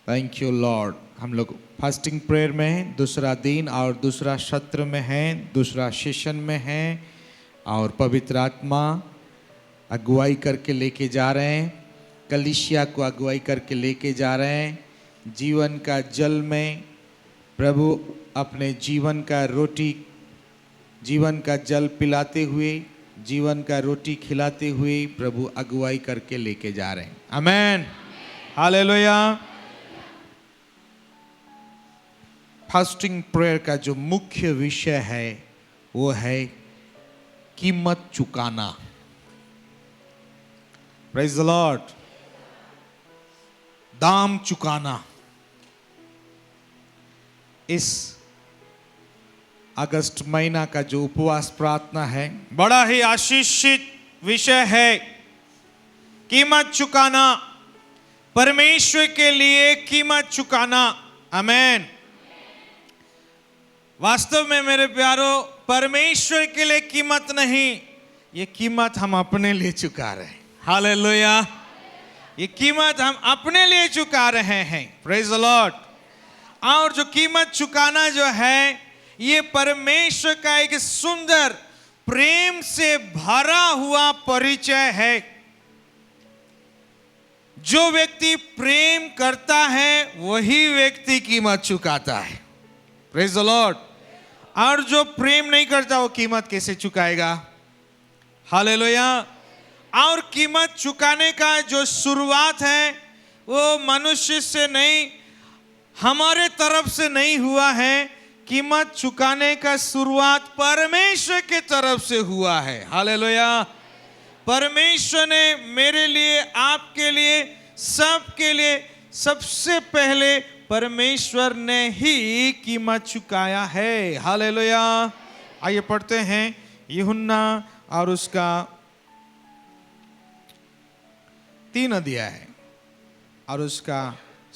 Thank you Lord. हम लोग fasting prayer में हैं, दूसरा दिन और दूसरा सत्र में हैं, दूसरा सेशन में हैं और पवित्र आत्मा अगुवाई करके लेके जा रहे हैं, कलीसिया को अगुवाई करके लेके जा रहे हैं। जीवन का जल में प्रभु अपने जीवन का रोटी, जीवन का जल पिलाते हुए, जीवन का रोटी खिलाते हुए प्रभु अगुवाई करके लेके जा रहे हैं। आमेन, हालेलुया। फास्टिंग प्रेयर का जो मुख्य विषय है वो है कीमत चुकाना। Praise the Lord. दाम चुकाना। इस अगस्त महीना का जो उपवास प्रार्थना है, बड़ा ही आशीषित विषय है। कीमत चुकाना, परमेश्वर के लिए कीमत चुकाना। आमेन। वास्तव में मेरे प्यारों, परमेश्वर के लिए कीमत नहीं, ये कीमत हम अपने लिए चुका रहे हैं। हालेलुया। ये कीमत हम अपने लिए चुका रहे हैं। Praise the Lord. और जो कीमत चुकाना जो है, ये परमेश्वर का एक सुंदर प्रेम से भरा हुआ परिचय है। जो व्यक्ति प्रेम करता है वही व्यक्ति कीमत चुकाता है। Praise the Lord. और जो प्रेम नहीं करता वो कीमत कैसे चुकाएगा? हालेलुया। और कीमत चुकाने का जो शुरुआत है वो मनुष्य से नहीं, हमारे तरफ से नहीं हुआ है। कीमत चुकाने का शुरुआत परमेश्वर के तरफ से हुआ है। हालेलुया। परमेश्वर ने मेरे लिए, आपके लिए, सबके लिए सबसे पहले परमेश्वर ने ही कीमत चुकाया है। हालेलुया। आइए पढ़ते हैं यूहन्ना और उसका 3 अध्याय और उसका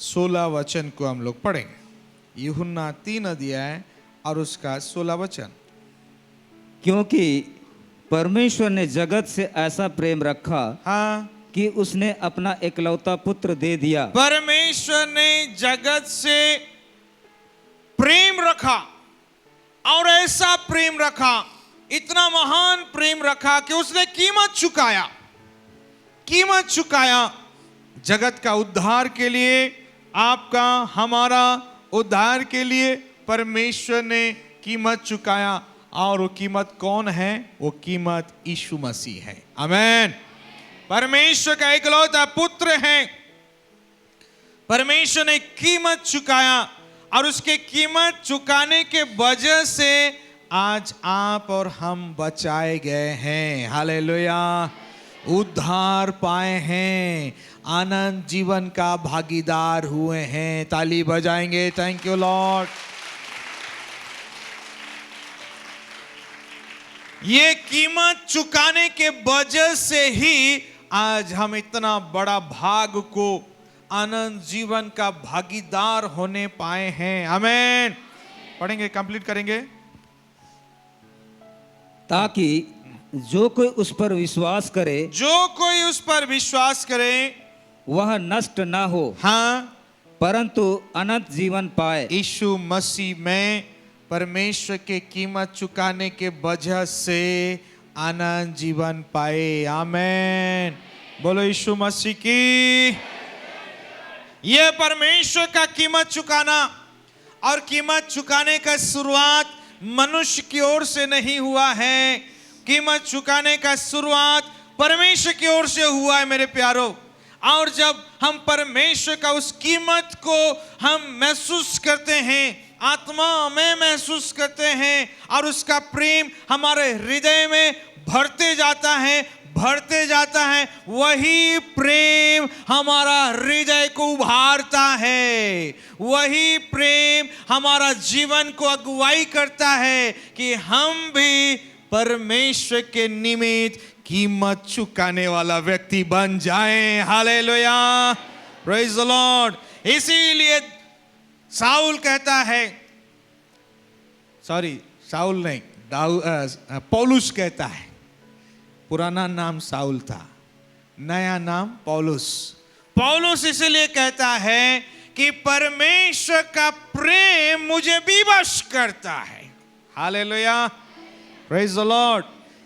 16 वचन को हम लोग पढ़ेंगे। यूहन्ना 3 अध्याय और उसका 16 वचन। क्योंकि परमेश्वर ने जगत से ऐसा प्रेम रखा, हाँ, कि उसने अपना एकलौता पुत्र दे दिया। परमेश्वर ने जगत से प्रेम रखा और ऐसा प्रेम रखा, इतना महान प्रेम रखा कि उसने कीमत चुकाया। कीमत चुकाया जगत का उद्धार के लिए, आपका हमारा उद्धार के लिए परमेश्वर ने कीमत चुकाया। और वो कीमत कौन है? वो कीमत यीशु मसीह है। आमेन। परमेश्वर का एकलौता पुत्र है। परमेश्वर ने कीमत चुकाया और उसके कीमत चुकाने के वजह से आज आप और हम बचाए गए हैं। हालेलुया। उद्धार पाए हैं, आनंद जीवन का भागीदार हुए हैं। ताली बजाएंगे। Thank you Lord. ये कीमत चुकाने के वजह से ही आज हम इतना बड़ा भाग को, आनंद जीवन का भागीदार होने पाए हैं। आमेन। पढ़ेंगे, कंप्लीट करेंगे। ताकि जो कोई उस पर विश्वास करे, जो कोई उस पर विश्वास करे वह नष्ट ना हो, हाँ, परंतु अनंत जीवन पाए। यीशु मसीह में परमेश्वर के कीमत चुकाने के वजह से आनंद जीवन पाए। आमेन। बोलो यीशु मसीह की। यह परमेश्वर का कीमत चुकाना, और कीमत चुकाने का शुरुआत मनुष्य की ओर से नहीं हुआ है। कीमत चुकाने का शुरुआत परमेश्वर की ओर से हुआ है मेरे प्यारों। और जब हम परमेश्वर का उस कीमत को हम महसूस करते हैं, आत्मा में महसूस करते हैं, और उसका प्रेम हमारे हृदय में भरते जाता है, भरते जाता है, वही प्रेम हमारा हृदय को उभारता है। वही प्रेम हमारा जीवन को अगुवाई करता है कि हम भी परमेश्वर के निमित्त कीमत चुकाने वाला व्यक्ति बन जाएं। हालेलुया। Praise the Lord. इसीलिए साउल कहता है, सॉरी साउल नहीं, पौलुस कहता है, पुराना नाम साउल था, नया नाम पौलुस। पौलुस इसलिए कहता है कि परमेश्वर का प्रेम मुझे विवश करता है। Hallelujah, praise the Lord.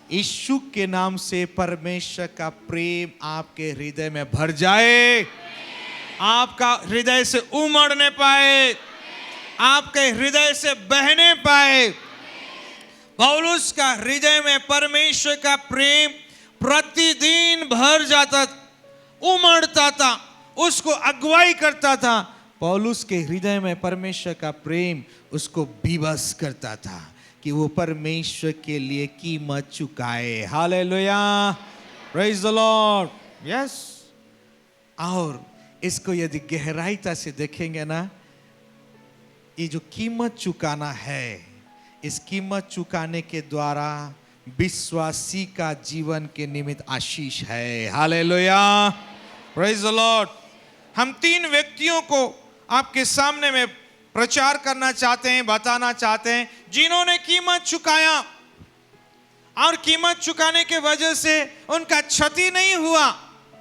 यीशु के नाम से परमेश्वर का प्रेम आपके हृदय में भर जाए, आपका हृदय से उमड़ने पाए, आपके हृदय से बहने पाए। पौलुस का हृदय में परमेश्वर का प्रेम प्रतिदिन भर जाता, उमड़ता था, उसको अगुवाई करता था। पौलुस के हृदय में परमेश्वर का प्रेम उसको विवश करता था कि वो परमेश्वर के लिए कीमत चुकाए। Hallelujah, praise the Lord. Yes, और इसको यदि गहराईता से देखेंगे ना, ये जो कीमत चुकाना है, इस कीमत चुकाने के द्वारा विश्वासी का जीवन के निमित्त आशीष है। Hallelujah, praise the Lord. हम 3 व्यक्तियों को आपके सामने में प्रचार करना चाहते हैं, बताना चाहते हैं, जिन्होंने कीमत चुकाया और कीमत चुकाने के वजह से उनका क्षति नहीं हुआ,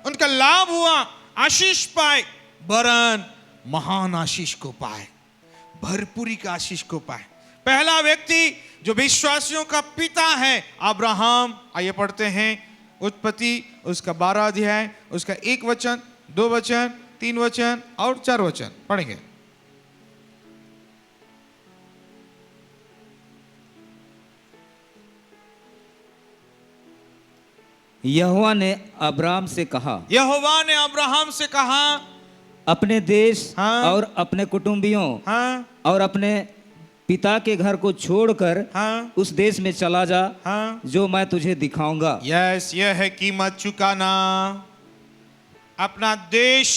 उनका लाभ हुआ, आशीष पाए, वरन महान आशीष को पाए, भरपूरी का आशीष को पाए। पहला व्यक्ति जो विश्वासियों का पिता है, अब्राहम। आइए पढ़ते हैं उत्पत्ति उसका 12 अध्याय, उसका 1 वचन, 2 वचन, 3 वचन और 4 वचन पढ़ेंगे। यहोवा ने अब्राम से कहा, यहोवा ने अब्राहम से कहा, अपने देश हाँ, और अपने कुटुंबियों हाँ, और अपने पिता के घर को छोड़कर हाँ, उस देश में चला जा, हाँ, जो मैं तुझे दिखाऊंगा। यस, यह है कीमत चुकाना। अपना देश,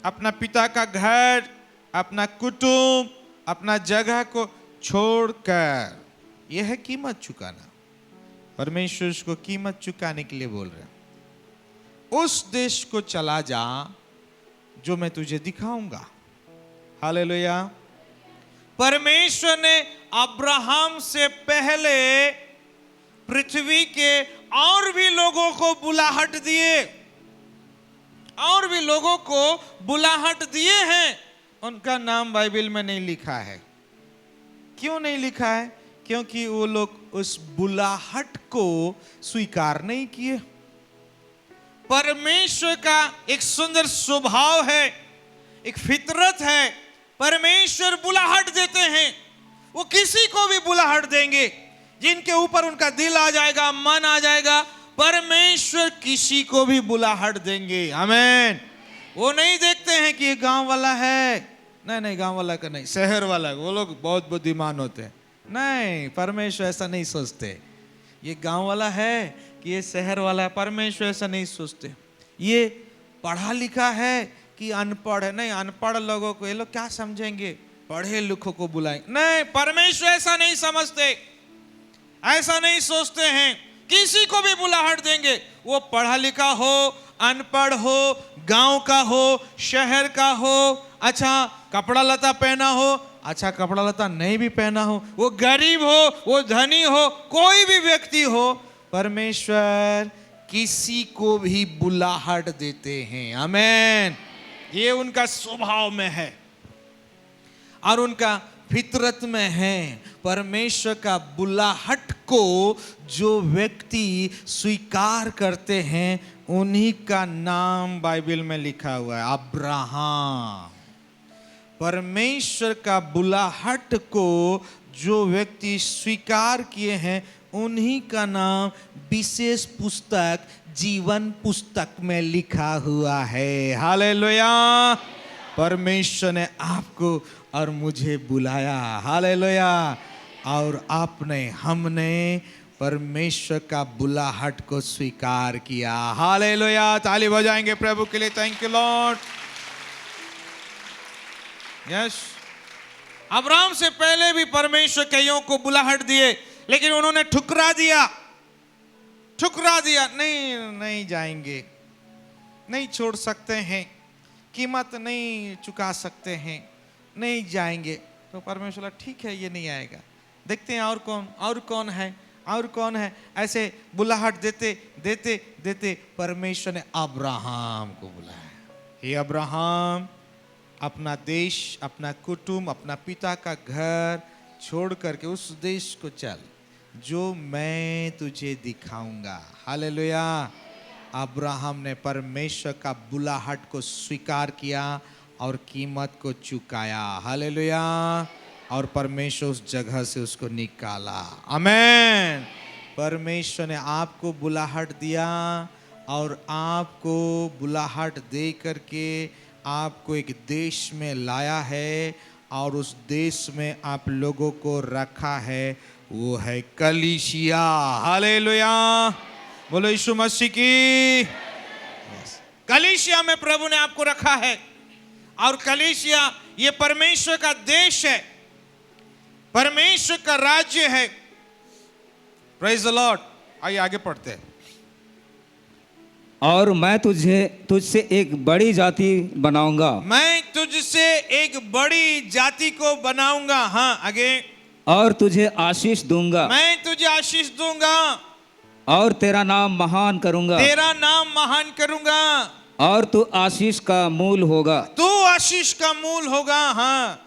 अपना पिता का घर, अपना कुटुंब, अपना जगह को छोड़कर, यह है कीमत चुकाना। परमेश्वर उसको कीमत चुकाने के लिए बोल रहे हैं, उस देश को चला जा जो मैं तुझे दिखाऊंगा। हालेलुया। परमेश्वर ने अब्राहम से पहले पृथ्वी के और भी लोगों को बुलाहट दिए, और भी लोगों को बुलाहट दिए हैं। उनका नाम बाइबल में नहीं लिखा है। क्यों नहीं लिखा है? क्योंकि वो लोग उस बुलाहट को स्वीकार नहीं किए। परमेश्वर का एक सुंदर स्वभाव है, एक फितरत है। परमेश्वर बुलाहट देते हैं, वो किसी को भी बुलाहट देंगे जिनके ऊपर उनका दिल आ जाएगा, मन आ जाएगा। परमेश्वर किसी को भी बुलाहट देंगे। आमीन। वो नहीं देखते हैं कि ये गांव वाला है, नहीं नहीं, गांव वाला का नहीं, शहर वाला, वो लोग बहुत बुद्धिमान होते हैं। नहीं, परमेश्वर ऐसा नहीं सोचते। ये गांव वाला है कि ये शहर वाला है, परमेश्वर ऐसा नहीं सोचते। ये पढ़ा लिखा है कि अनपढ़ है, नहीं, अनपढ़ लोगों को ये लोग क्या समझेंगे, पढ़े लिखों को बुलाएंगे। नहीं, परमेश्वर ऐसा नहीं समझते, ऐसा नहीं सोचते हैं। किसी को भी बुलाहट देंगे, वो पढ़ा लिखा हो, अनपढ़ हो, गांव का हो, शहर का हो, अच्छा कपड़ा लता पहना हो, अच्छा कपड़ा लता नहीं भी पहना हो, वो गरीब हो, वो धनी हो, कोई भी व्यक्ति हो, परमेश्वर किसी को भी बुलाहट देते हैं। आमीन। ये उनका स्वभाव में है और उनका फितरत में है। परमेश्वर का बुलाहट को जो व्यक्ति स्वीकार करते हैं, उन्हीं का नाम बाइबल में लिखा हुआ है, अब्राहम। परमेश्वर का बुलाहट को जो व्यक्ति स्वीकार किए हैं, उन्हीं का नाम विशेष पुस्तक जीवन पुस्तक में लिखा हुआ है। हालेलुया। परमेश्वर ने आपको और मुझे बुलाया। हालेलुया। और आपने, हमने परमेश्वर का बुलाहट को स्वीकार किया। हालेलुया। ताली बजाएंगे प्रभु के लिए। Thank you Lord. Yes, Abraham से पहले भी परमेश्वर कईयों को बुलाहट दिए, लेकिन उन्होंने ठुकरा दिया, ठुकरा दिया। नहीं, नहीं जाएंगे, नहीं छोड़ सकते हैं, कीमत नहीं चुका सकते हैं, नहीं जाएंगे। तो परमेश्वर बोला ठीक है, ये नहीं आएगा, देखते हैं और कौन, और कौन है, और कौन है। ऐसे बुलाहट देते देते देते परमेश्वर ने अब्राहम को बुलाया। हे अब्राहम, अपना देश, अपना कुटुंब, अपना पिता का घर छोड़ करके उस देश को चल जो मैं तुझे दिखाऊंगा। हालेलुया। अब्राहम ने परमेश्वर का बुलाहट को स्वीकार किया और कीमत को चुकाया। हालेलुया। और परमेश्वर उस जगह से उसको निकाला। आमेन। परमेश्वर ने आपको बुलाहट दिया और आपको बुलाहट दे करके आपको एक देश में लाया है और उस देश में आप लोगों को रखा है, वो है कलीसिया। हालेलुया। बोलो यीशु मसीह की। कलीसिया में प्रभु ने आपको रखा है और कलीसिया ये परमेश्वर का देश है, परमेश्वर का राज्य है। Praise the Lord. आइए आगे पढ़ते हैं। और मैं तुझसे एक बड़ी जाति बनाऊंगा। मैं तुझसे एक बड़ी जाति को बनाऊंगा। हाँ आगे। और तुझे आशीष दूंगा। मैं तुझे आशीष दूंगा और तेरा नाम महान करूंगा। तेरा नाम महान करूंगा। और तू आशीष का मूल होगा। तू आशीष का मूल होगा। हाँ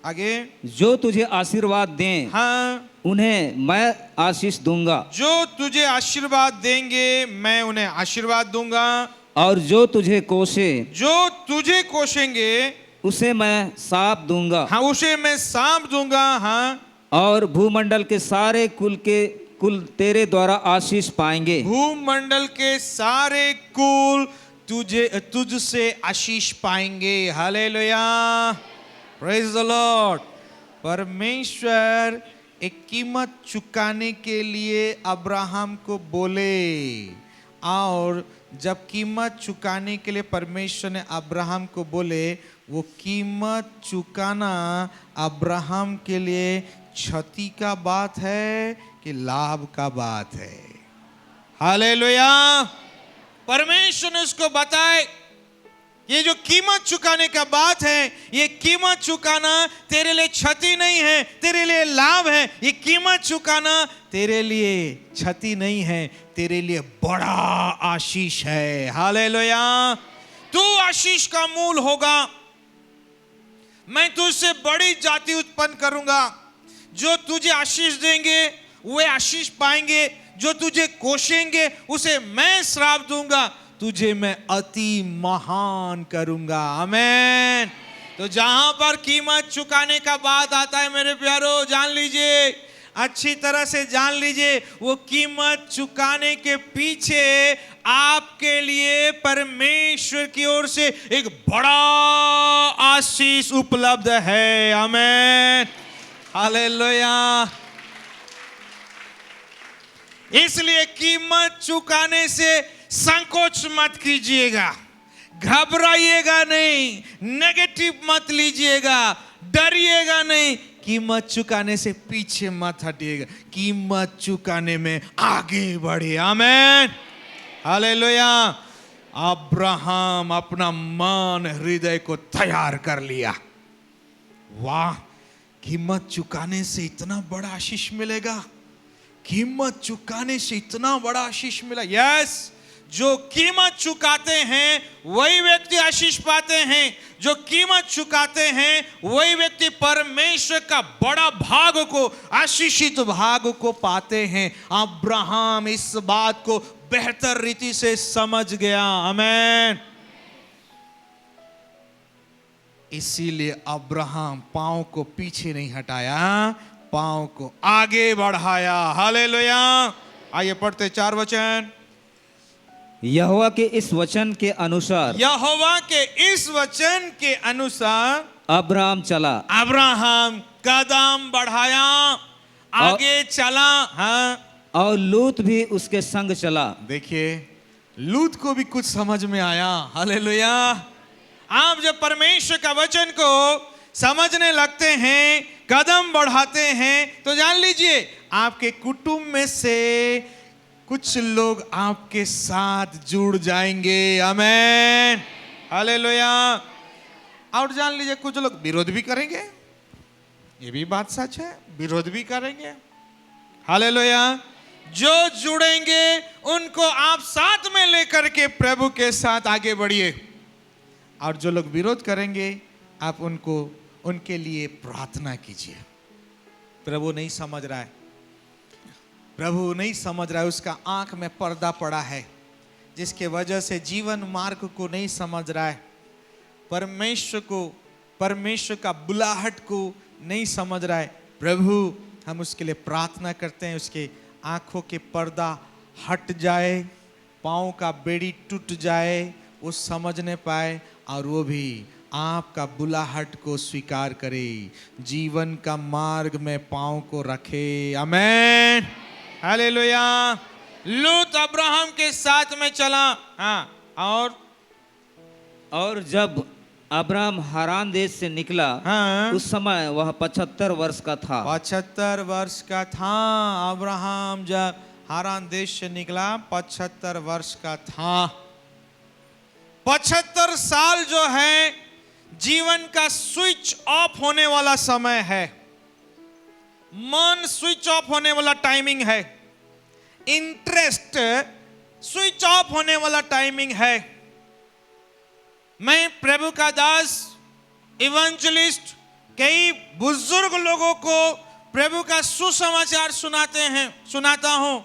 आगे। जो तुझे आशीर्वाद दें, हाँ उन्हें मैं आशीष दूंगा। जो तुझे आशीर्वाद देंगे मैं उन्हें आशीर्वाद दूंगा। और जो तुझे कोसे, जो तुझे कोसेंगे उसे मैं साप दूंगा। हाँ उसे मैं सांप दूंगा। हाँ। और भूमंडल के सारे कुल तेरे द्वारा आशीष पाएंगे। भूमंडल के सारे कुल तुझसे आशीष पाएंगे। हालेलुया। Praise the Lord. परमेश्वर एक कीमत चुकाने के लिए अब्राहम को बोले और जब कीमत चुकाने के लिए परमेश्वर ने अब्राहम को बोले, वो कीमत चुकाना अब्राहम के लिए क्षति का बात है कि लाभ का बात है। हालेलुया। परमेश्वर ने उसको बताए ये जो कीमत चुकाने का बात है, ये कीमत चुकाना तेरे लिए क्षति नहीं है, तेरे लिए लाभ है। ये कीमत चुकाना तेरे लिए क्षति नहीं है, तेरे लिए बड़ा आशीष है। हालेलुया। तू आशीष का मूल होगा। मैं तुझसे बड़ी जाति उत्पन्न करूंगा। जो तुझे आशीष देंगे वे आशीष पाएंगे, जो तुझे कोसेंगे उसे मैं श्राप दूंगा, तुझे मैं अति महान करूंगा। आमेन। तो जहां पर कीमत चुकाने का बात आता है मेरे प्यारो, जान लीजिए, अच्छी तरह से जान लीजिए, वो कीमत चुकाने के पीछे आपके लिए परमेश्वर की ओर से एक बड़ा आशीष उपलब्ध है। आमेन। हालेलुया। इसलिए कीमत चुकाने से संकोच मत कीजिएगा, घबराइएगा नहीं, नेगेटिव मत लीजिएगा, डरिएगा नहीं। कीमत चुकाने से पीछे मत हटिएगा, कीमत चुकाने में आगे बढ़े। आमेन। हालेलुया। अब्राहम अपना मन हृदय को तैयार कर लिया। वाह, कीमत चुकाने से इतना बड़ा आशीष मिलेगा, कीमत चुकाने से इतना बड़ा आशीष मिला। यस, जो कीमत चुकाते हैं वही व्यक्ति आशीष पाते हैं। जो कीमत चुकाते हैं वही व्यक्ति परमेश्वर का बड़ा भाग को, आशीषित भाग को पाते हैं। अब्राहम इस बात को बेहतर रीति से समझ गया। आमेन। इसीलिए अब्राहम पांव को पीछे नहीं हटाया, पांव को आगे बढ़ाया। हालेलुया। आइए पढ़ते 4 वचन। यहोवा के इस वचन के अनुसार, यहोवा के इस वचन के अनुसार अब्राहम चला। अब्राहम कदम बढ़ाया, आगे चला। हाँ। और लूत भी उसके संग चला। देखिए, लूत को भी कुछ समझ में आया। हालेलुया। आप जब परमेश्वर का वचन को समझने लगते हैं, कदम बढ़ाते हैं, तो जान लीजिए आपके कुटुंब में से कुछ लोग आपके साथ जुड़ जाएंगे। आमेन। हालेलुया। और जान लीजिए कुछ लोग विरोध भी करेंगे, ये भी बात सच है, विरोध भी करेंगे। हालेलुया। जो जुड़ेंगे उनको आप साथ में लेकर के प्रभु के साथ आगे बढ़िए। और जो लोग विरोध करेंगे आप उनके लिए प्रार्थना कीजिए। प्रभु नहीं समझ रहा है, प्रभु नहीं समझ रहा है, उसका आंख में पर्दा पड़ा है, जिसके वजह से जीवन मार्ग को नहीं समझ रहा है, परमेश्वर का बुलाहट को नहीं समझ रहा है। प्रभु हम उसके लिए प्रार्थना करते हैं, उसके आंखों के पर्दा हट जाए, पाँव का बेड़ी टूट जाए, वो समझने पाए और वो भी आपका बुलाहट को स्वीकार करे, जीवन का मार्ग में पाँव को रखे। आमेन, हालेलुया। लूत अब्राहम के साथ में चला। हाँ, और जब अब्राहम हारान देश से निकला, हाँ, उस समय वह 75 वर्ष का था। 75 वर्ष का था अब्राहम जब हारान देश से निकला, 75 वर्ष का था। 75 साल जो है जीवन का स्विच ऑफ होने वाला समय है, मन स्विच ऑफ होने वाला टाइमिंग है, इंटरेस्ट स्विच ऑफ होने वाला टाइमिंग है। मैं प्रभु का दास इवेंजलिस्ट कई बुजुर्ग लोगों को प्रभु का सुसमाचार सुनाता हूं,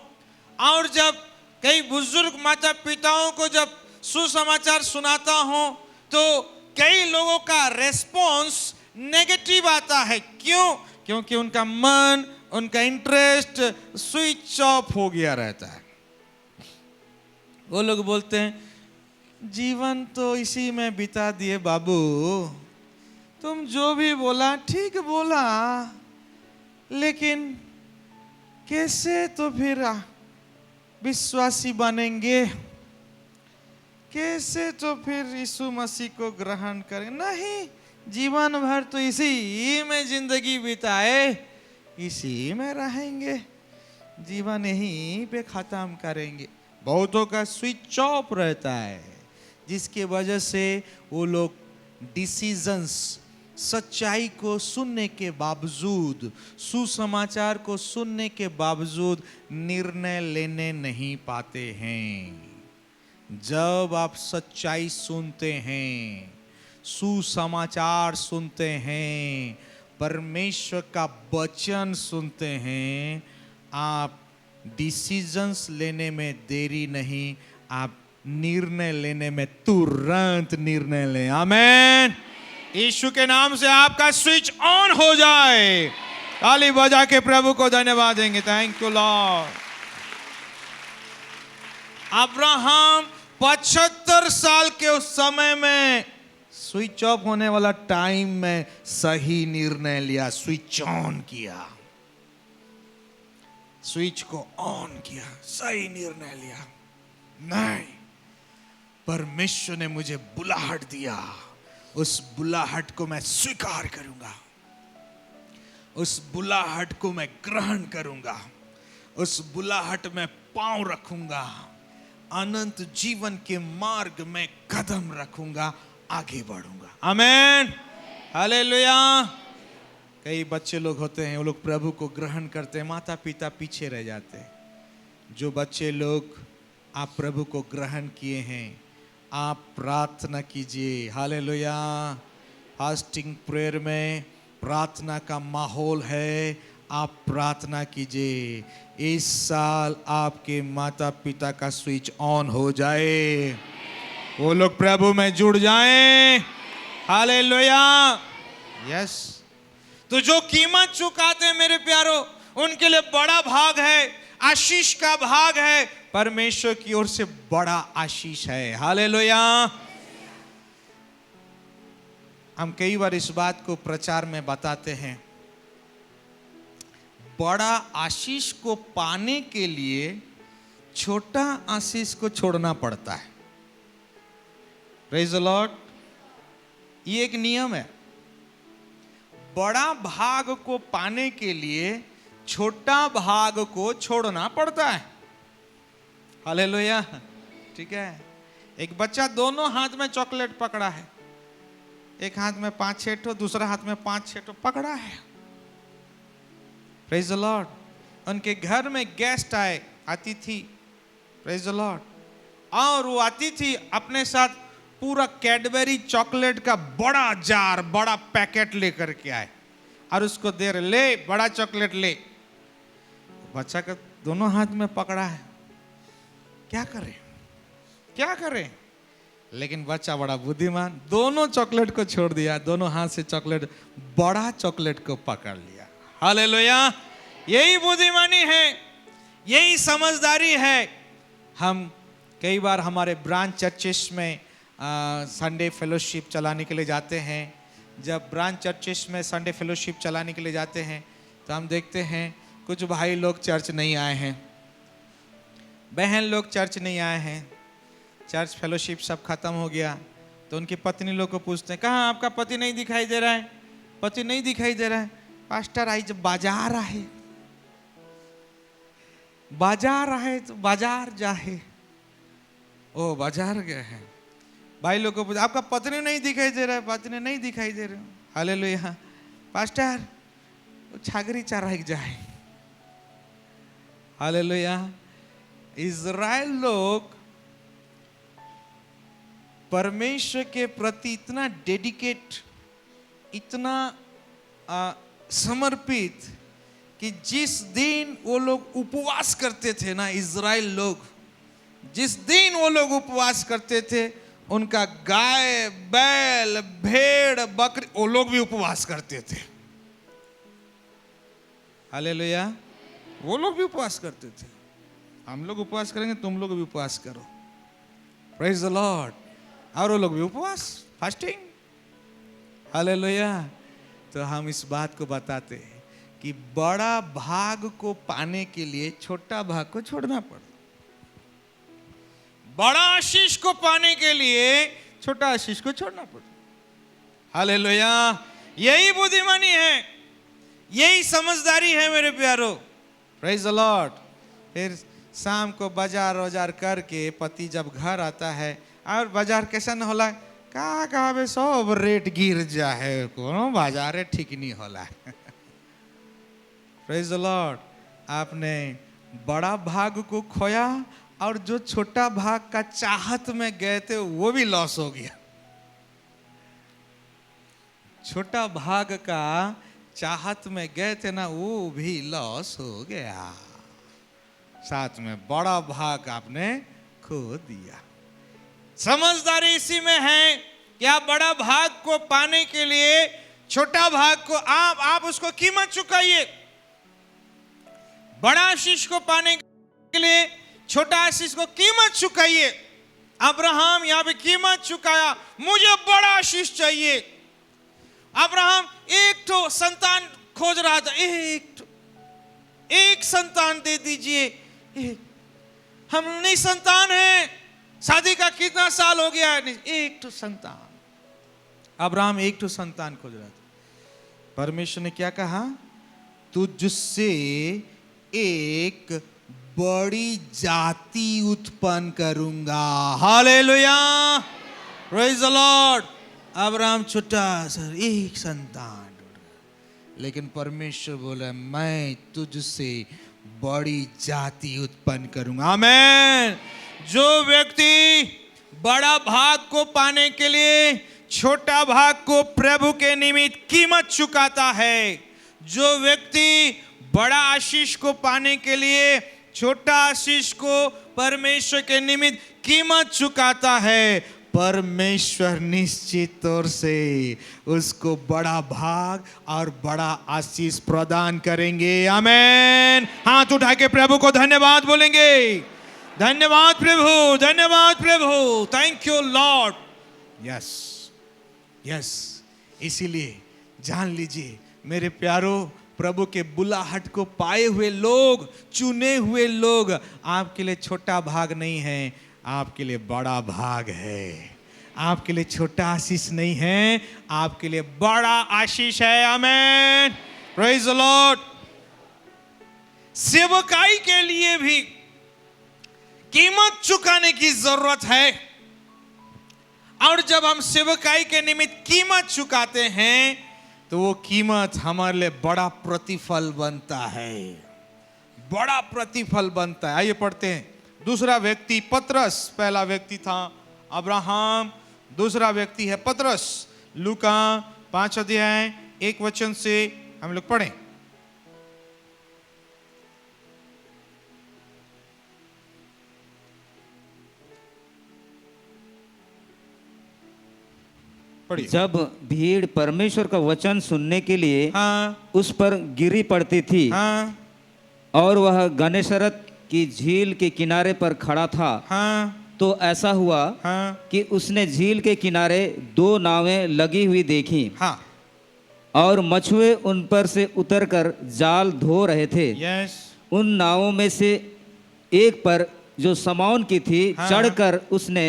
और जब कई बुजुर्ग माता पिताओं को जब सुसमाचार सुनाता हूं तो कई लोगों का रेस्पॉन्स नेगेटिव आता है। क्यों? क्योंकि उनका मन, उनका इंटरेस्ट स्विच ऑफ हो गया रहता है। वो लोग बोलते हैं जीवन तो इसी में बिता दिए बाबू, तुम जो भी बोला ठीक बोला, लेकिन कैसे तो फिर विश्वासी बनेंगे, कैसे तो फिर यीशु मसीह को ग्रहण करें? नहीं, जीवन भर तो इसी में जिंदगी बिताए, इसी में रहेंगे, जीवन यहीं पे खत्म करेंगे। बहुतों का स्विच ऑफ रहता है, जिसके वजह से वो लोग डिसीजंस, सच्चाई को सुनने के बावजूद, सुसमाचार को सुनने के बावजूद निर्णय लेने नहीं पाते हैं। जब आप सच्चाई सुनते हैं, सुसमाचार सुनते हैं, परमेश्वर का वचन सुनते हैं, आप डिसीजंस लेने में देरी नहीं, आप निर्णय लेने में तुरंत निर्णय लें। आमेन। यीशु के नाम से आपका स्विच ऑन हो जाए। ताली बजा के प्रभु को धन्यवाद देंगे। Thank you Lord. अब्राहम 75 साल के उस समय में, स्विच ऑफ होने वाला टाइम में सही निर्णय लिया, स्विच ऑन किया, स्विच को ऑन किया, सही निर्णय लिया। नहीं, परमेश्वर ने मुझे बुलाहट दिया, उस बुलाहट को मैं स्वीकार करूंगा, उस बुलाहट को मैं ग्रहण करूंगा, उस बुलाहट में पांव रखूंगा, अनंत जीवन के मार्ग में कदम रखूंगा, आगे बढ़ूंगा। आमेन, हालेलुया। कई बच्चे लोग होते हैं, वो लोग प्रभु को ग्रहण करते हैं, माता पिता पीछे रह जाते हैं। जो बच्चे लोग आप प्रभु को ग्रहण किए हैं, आप प्रार्थना कीजिए। हालेलुया। फास्टिंग प्रेयर में प्रार्थना का माहौल है, आप प्रार्थना कीजिए। इस साल आपके माता पिता का स्विच ऑन हो जाए, वो लोग प्रभु में जुड़ जाएं। हालेलुया। यस। तो जो कीमत चुकाते हैं मेरे प्यारो, उनके लिए बड़ा भाग है, आशीष का भाग है, परमेश्वर की ओर से बड़ा आशीष है। हालेलुया। हम कई बार इस बात को प्रचार में बताते हैं, बड़ा आशीष को पाने के लिए छोटा आशीष को छोड़ना पड़ता है। Praise the Lord. ये एक नियम है, बड़ा भाग को पाने के लिए छोटा भाग को छोड़ना पड़ता है। हालेलुया। ठीक है। एक बच्चा दोनों हाथ में चॉकलेट पकड़ा है, एक हाथ में 5-6 ठो, दूसरा हाथ में 5-6 ठो पकड़ा है। Praise the Lord. उनके घर में गेस्ट आए, अतिथि, प्रेज द लॉर्ड, और वो अतिथि अपने साथ पूरा कैडबरी चॉकलेट का बड़ा जार, बड़ा पैकेट लेकर के आए और उसको दे रहे, ले बड़ा चॉकलेट ले। बच्चा का दोनों हाथ में पकड़ा है, क्या करे क्या करे। लेकिन बच्चा बड़ा बुद्धिमान, दोनों चॉकलेट को छोड़ दिया, दोनों हाथ से चॉकलेट, बड़ा चॉकलेट को पकड़ लिया। हालेलुया। यही बुद्धिमानी है, यही समझदारी है। हम कई बार हमारे ब्रांच चर्चेस में संडे फेलोशिप चलाने के लिए जाते हैं। जब ब्रांच चर्चेस में संडे फेलोशिप चलाने के लिए जाते हैं तो हम देखते हैं कुछ भाई लोग चर्च नहीं आए हैं, बहन लोग चर्च नहीं आए हैं। चर्च फेलोशिप सब खत्म हो गया तो उनकी पत्नी लोग को पूछते हैं, कहाँ आपका पति नहीं दिखाई दे रहा है, पति नहीं दिखाई दे रहा है। पास्टर आई जब बाजार आए, बाजार आए तो बाजार जाए, ओ बाजार गए हैं। भाई लोग को पूछा, आपका पत्नी नहीं दिखाई दे रहा है, पत्नी नहीं दिखाई दे रहे। हालेलुया। पास्टर छागरी चराई जाए। हालेलुया। इज़राइल लोग परमेश्वर के प्रति इतना डेडिकेट, इतना समर्पित कि जिस दिन वो लोग उपवास करते थे ना, इज़राइल लोग जिस दिन वो लोग उपवास करते थे, उनका गाय बैल भेड़ बकरी वो लोग भी उपवास करते थे। हालेलुया। वो लोग भी उपवास करते थे। हम लोग उपवास करेंगे, तुम लोग भी उपवास करो। Praise the Lord. और वो लोग भी उपवास, फास्टिंग। हालेलुया। तो हम इस बात को बताते हैं कि बड़ा भाग को पाने के लिए छोटा भाग को छोड़ना पड़ता। बड़ा आशीष को पाने के लिए छोटा आशीष को छोड़ना पड़ता। हालेलुया। यही बुद्धिमानी है, यही समझदारी है मेरे प्यारो। Praise the Lord. फिर शाम को बाजार वजार करके पति जब घर आता है, और बाजार कैसा न होला, कहा कहा सब रेट गिर जाए, कोनो बाजार ठीक नहीं होला। Praise the Lord. आपने बड़ा भाग को खोया और जो छोटा भाग का चाहत में गए थे वो भी लॉस हो गया। छोटा भाग का चाहत में गए थे ना, वो भी लॉस हो गया। साथ में बड़ा भाग आपने खो दिया। समझदारी इसी में है कि आप बड़ा भाग को पाने के लिए छोटा भाग को आप उसको कीमत चुकाइए। बड़ा आशीष को पाने के लिए छोटा आशीष को कीमत चुकाइए। अब्राहम यहाँ पे कीमत चुकाया, मुझे बड़ा आशीष चाहिए। अब्राहम एक तो संतान खोज रहा था, एक संतान दे दीजिए। हम नहीं संतान है, शादी का कितना साल हो गया है, एक तो संतान। अब्राहम एक तो संतान खोज रहा था। परमेश्वर ने क्या कहा, तुझसे एक बड़ी जाति उत्पन्न करूंगा। Hallelujah. Praise the Lord. Abraham छोटा सर एक संतान, लेकिन परमेश्वर बोला मैं तुझसे बड़ी जाति उत्पन्न करूंगा। आमीन। जो व्यक्ति बड़ा भाग को पाने के लिए छोटा भाग को प्रभु के निमित्त कीमत चुकाता है, जो व्यक्ति बड़ा आशीष को पाने के लिए छोटा आशीष को परमेश्वर के निमित्त कीमत चुकाता है, परमेश्वर निश्चित तौर से उसको बड़ा भाग और बड़ा आशीष प्रदान करेंगे। आमीन। हाथ उठा के प्रभु को धन्यवाद बोलेंगे। धन्यवाद प्रभु, धन्यवाद प्रभु, thank you Lord. Yes yes. इसीलिए जान लीजिए मेरे प्यारो, प्रभु के बुलाहट को पाए हुए लोग, चुने हुए लोग आपके लिए छोटा भाग नहीं है, आपके लिए बड़ा भाग है। आपके लिए छोटा आशीष नहीं है, आपके लिए बड़ा आशीष है। आमीन। Praise the Lord. सेवकाई के लिए भी कीमत चुकाने की जरूरत है, और जब हम सेवकाई के निमित्त कीमत चुकाते हैं तो वो कीमत हमारे लिए बड़ा प्रतिफल बनता है, बड़ा प्रतिफल बनता है। आइए पढ़ते हैं दूसरा व्यक्ति पतरस। पहला व्यक्ति था अब्राहम, दूसरा व्यक्ति है पतरस। लूका 5 अध्याय 1 वचन से हम लोग पढ़ें। पढ़िए। जब भीड़ परमेश्वर का वचन सुनने के लिए हाँ उस पर गिरी पड़ती थी हाँ और वह गन्नेसरत की झील के किनारे पर खड़ा था, हाँ तो ऐसा हुआ हाँ कि उसने झील के किनारे 2 नावें लगी हुई देखी हाँ। और मछुए उन पर से उतरकर जाल धो रहे थे। यस। उन नावों में से एक पर जो समौन की थी हाँ। चढ़कर उसने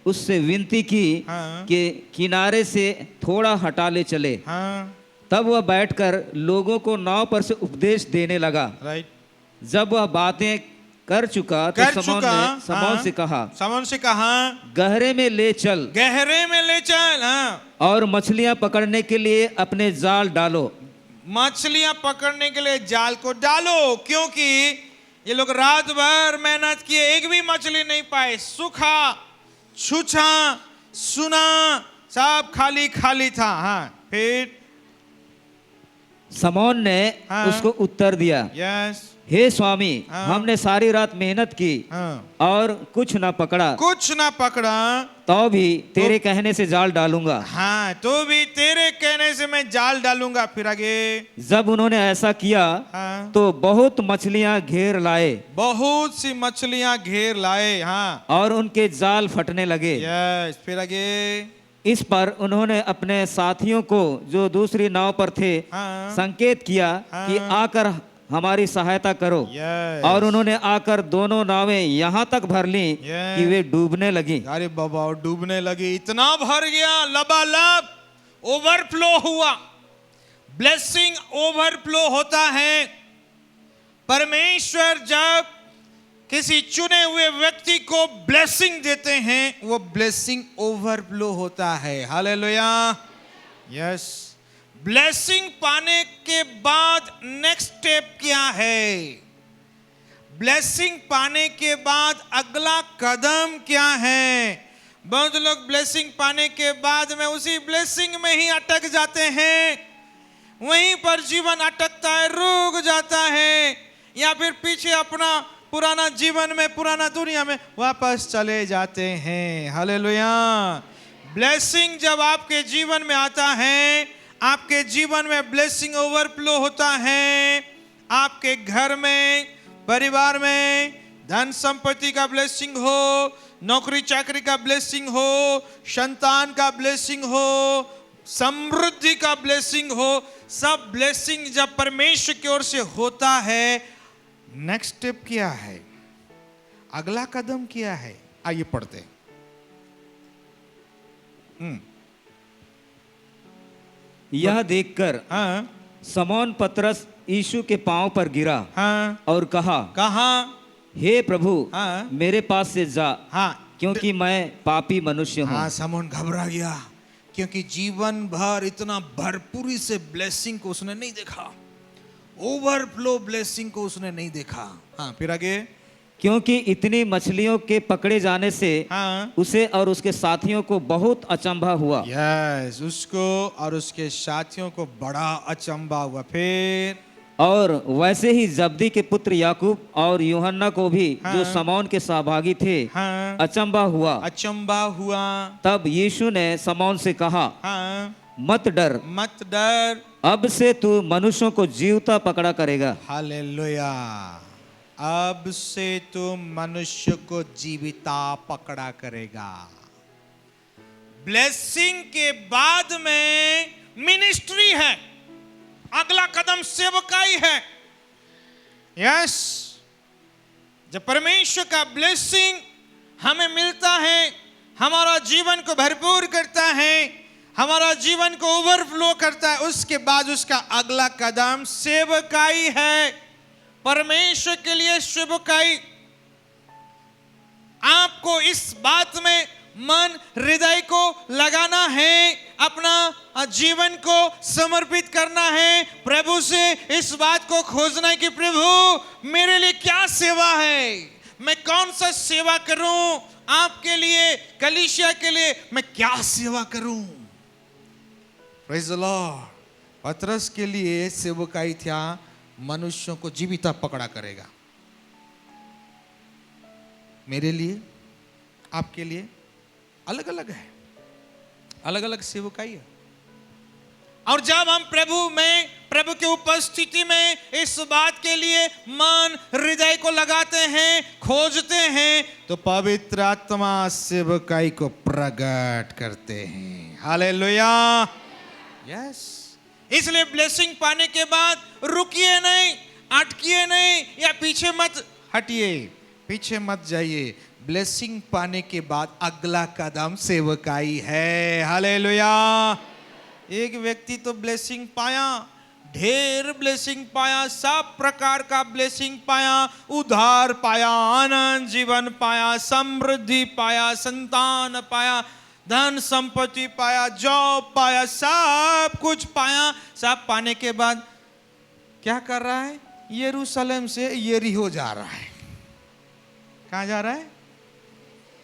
उससे विनती की हाँ। कि किनारे से थोड़ा हटा ले चले। हाँ तब वह बैठकर लोगों को नाव पर से उपदेश देने लगा। राइट। जब वह बातें कर चुका तो कर समौन चुका, ने समौन से कहा, समौन से कहा गहरे में ले चल गहरे में ले चल। हाँ, और मछलियां पकड़ने के लिए अपने जाल डालो। मछलियां पकड़ने के लिए जाल को डालो, क्योंकि ये लोग रात भर मेहनत किए, एक भी मछली नहीं पाए। सूखा छूछा सुना सब खाली खाली था। हाँ, फिर समौन ने हाँ। उसको उत्तर दिया, यस। हे स्वामी, हाँ। हमने सारी रात मेहनत की हाँ, और कुछ ना पकड़ा, कुछ ना पकड़ा, तो भी तेरे कहने से जाल डालूंगा। हाँ तो भी तेरे कहने से मैं जाल डालूंगा। फिर आगे जब उन्होंने ऐसा किया हाँ, तो बहुत मछलियां घेर लाए बहुत सी मछलियां घेर लाए। हाँ, और उनके जाल फटने लगे। यस। फिर आगे इस पर उन्होंने अपने साथियों को जो दूसरी नाव पर थे हाँ, संकेत किया कि हाँ। आकर हमारी सहायता करो। यस। और उन्होंने आकर दोनों नावें यहाँ तक भर ली Yes. कि वे डूबने लगी। अरे बाबा, और डूबने लगी, इतना भर गया, लबालब ओवरफ्लो हुआ। ब्लेसिंग ओवरफ्लो होता है। परमेश्वर जब किसी चुने हुए व्यक्ति को ब्लेसिंग देते हैं, वो ब्लेसिंग ओवरफ्लो होता है। हालेलुया। यस। ब्लेसिंग पाने के बाद नेक्स्ट स्टेप क्या है? ब्लेसिंग पाने के बाद अगला कदम क्या है? बहुत लोग ब्लेसिंग पाने के बाद में उसी ब्लेसिंग में ही अटक जाते हैं, वहीं पर जीवन अटकता है, रुक जाता है, या फिर पीछे अपना पुराना जीवन में, पुराना दुनिया में वापस चले जाते हैं। हालेलुया। ब्लेसिंग जब आपके जीवन में आता है, आपके जीवन में ब्लेसिंग ओवरफ्लो होता है। आपके घर में, परिवार में धन संपत्ति का ब्लेसिंग हो, नौकरी चाकरी का ब्लेसिंग हो, संतान का ब्लेसिंग हो, समृद्धि का ब्लेसिंग हो, सब ब्लेसिंग जब परमेश्वर की ओर से होता है, नेक्स्ट स्टेप क्या है? अगला कदम क्या है? आइए पढ़ते हैं। यह देखकर हाँ समौन पतरस यीशु के पांव पर गिरा हाँ। और कहा, हे प्रभु, हाँ। मेरे पास से जा, हाँ क्योंकि मैं पापी मनुष्य हूँ। हाँ, समौन घबरा गया, क्योंकि जीवन भर इतना भरपूरी से ब्लेसिंग को उसने नहीं देखा, ओवरफ्लो ब्लेसिंग को उसने नहीं देखा। हाँ, फिर आगे, क्योंकि इतनी मछलियों के पकड़े जाने से हाँ उसे और उसके साथियों को बहुत अचंभा हुआ। यस, उसको और उसके साथियों को बड़ा अचंभा हुआ। फिर और वैसे ही जब्दी के पुत्र याकूब और यूहन्ना को भी, हाँ। जो समौन के सहभागी थे, हाँ अचंभा हुआ। अचंभा हुआ। तब यीशु ने समौन से कहा, हाँ, मत डर, मत डर, अब से तू मनुष्यों को जीवता पकड़ा करेगा। हालेलुया। अब से तू मनुष्य को जीविता पकड़ा करेगा। ब्लेसिंग के बाद में मिनिस्ट्री है, अगला कदम सेवकाई है। यस, जब परमेश्वर का ब्लेसिंग हमें मिलता है, हमारा जीवन को भरपूर करता है, हमारा जीवन को ओवरफ्लो करता है, उसके बाद उसका अगला कदम सेवकाई है। परमेश्वर के लिए सेवकाई। आपको इस बात में मन हृदय को लगाना है, अपना जीवन को समर्पित करना है, प्रभु से इस बात को खोजना है कि प्रभु मेरे लिए क्या सेवा है, मैं कौन सा सेवा करूं, आपके लिए, कलीसिया के लिए मैं क्या सेवा करूं। Praise the Lord. पतरस के लिए सेवकाई था मनुष्यों को जीविता पकड़ा करेगा। मेरे लिए, आपके लिए अलग अलग है, अलग अलग सेवकाई है। और जब हम प्रभु की उपस्थिति में इस बात के लिए मन हृदय को लगाते हैं, खोजते हैं, तो पवित्र आत्मा सेवकाई को प्रकट करते हैं। हालेलुया। यस। इसलिए ब्लेसिंग पाने के बाद रुकिए नहीं, अटकिए नहीं, या पीछे मत हटिए, पीछे मत जाइए। ब्लेसिंग पाने के बाद अगला कदम सेवकाई है। हालेलुया। एक व्यक्ति तो ब्लेसिंग पाया, ढेर ब्लेसिंग पाया, सब प्रकार का ब्लेसिंग पाया, उद्धार पाया, आनंद जीवन पाया, समृद्धि पाया, संतान पाया, धन संपत्ति पाया, जॉब पाया, सब कुछ पाया। सब पाने के बाद क्या कर रहा है? यरूशलेम से यरीहो जा रहा है। कहाँ जा रहा है?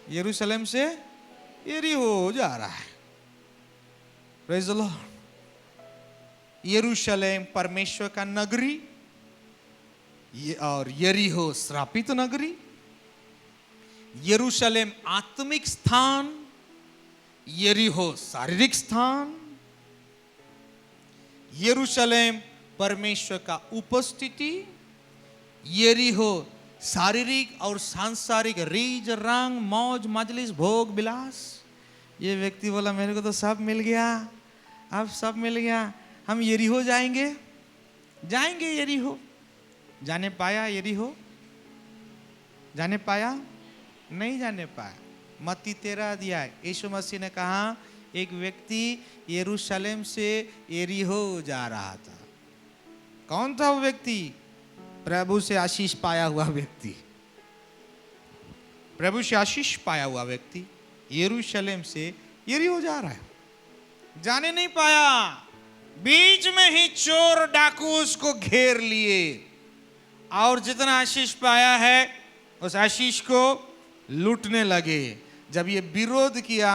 यरूशलेम से यरीहो जा रहा है। Praise the Lord. यरूशलेम परमेश्वर का नगरी, और यरीहो श्रापित नगरी। यरूशलेम आत्मिक स्थान, यरीहो शारीरिक स्थान। यरूशलेम परमेश्वर का उपस्थिति, यरीहो शारीरिक और सांसारिक रीज रंग मौज मजलिस भोग विलास। ये व्यक्ति बोला मेरे को तो सब मिल गया, अब सब मिल गया, हम यरीहो जाएंगे, जाएंगे यरीहो। जाने पाया यरीहो? जाने पाया? नहीं जाने पाया। मत्ती 13 अध्याय यीशु मसीह ने कहा एक व्यक्ति यरूशलेम से यरीहो जा रहा था। कौन था वो व्यक्ति? प्रभु से आशीष पाया हुआ व्यक्ति। प्रभु से आशीष पाया हुआ व्यक्ति यरूशलेम से यरीहो जा रहा है। जाने नहीं पाया, बीच में ही चोर डाकू उसको घेर लिए, और जितना आशीष पाया है उस आशीष को लूटने लगे। जब ये विरोध किया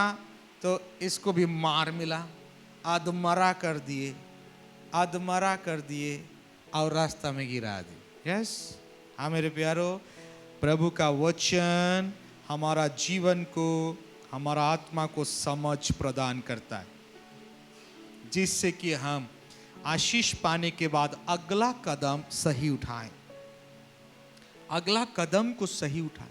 तो इसको भी मार मिला, अधमरा कर दिए, अधमरा कर दिए और रास्ता में गिरा दिए। यस। हाँ मेरे प्यारो, प्रभु का वचन हमारा जीवन को, हमारा आत्मा को समझ प्रदान करता है, जिससे कि हम आशीष पाने के बाद अगला कदम सही उठाएं, अगला कदम को सही उठाएं।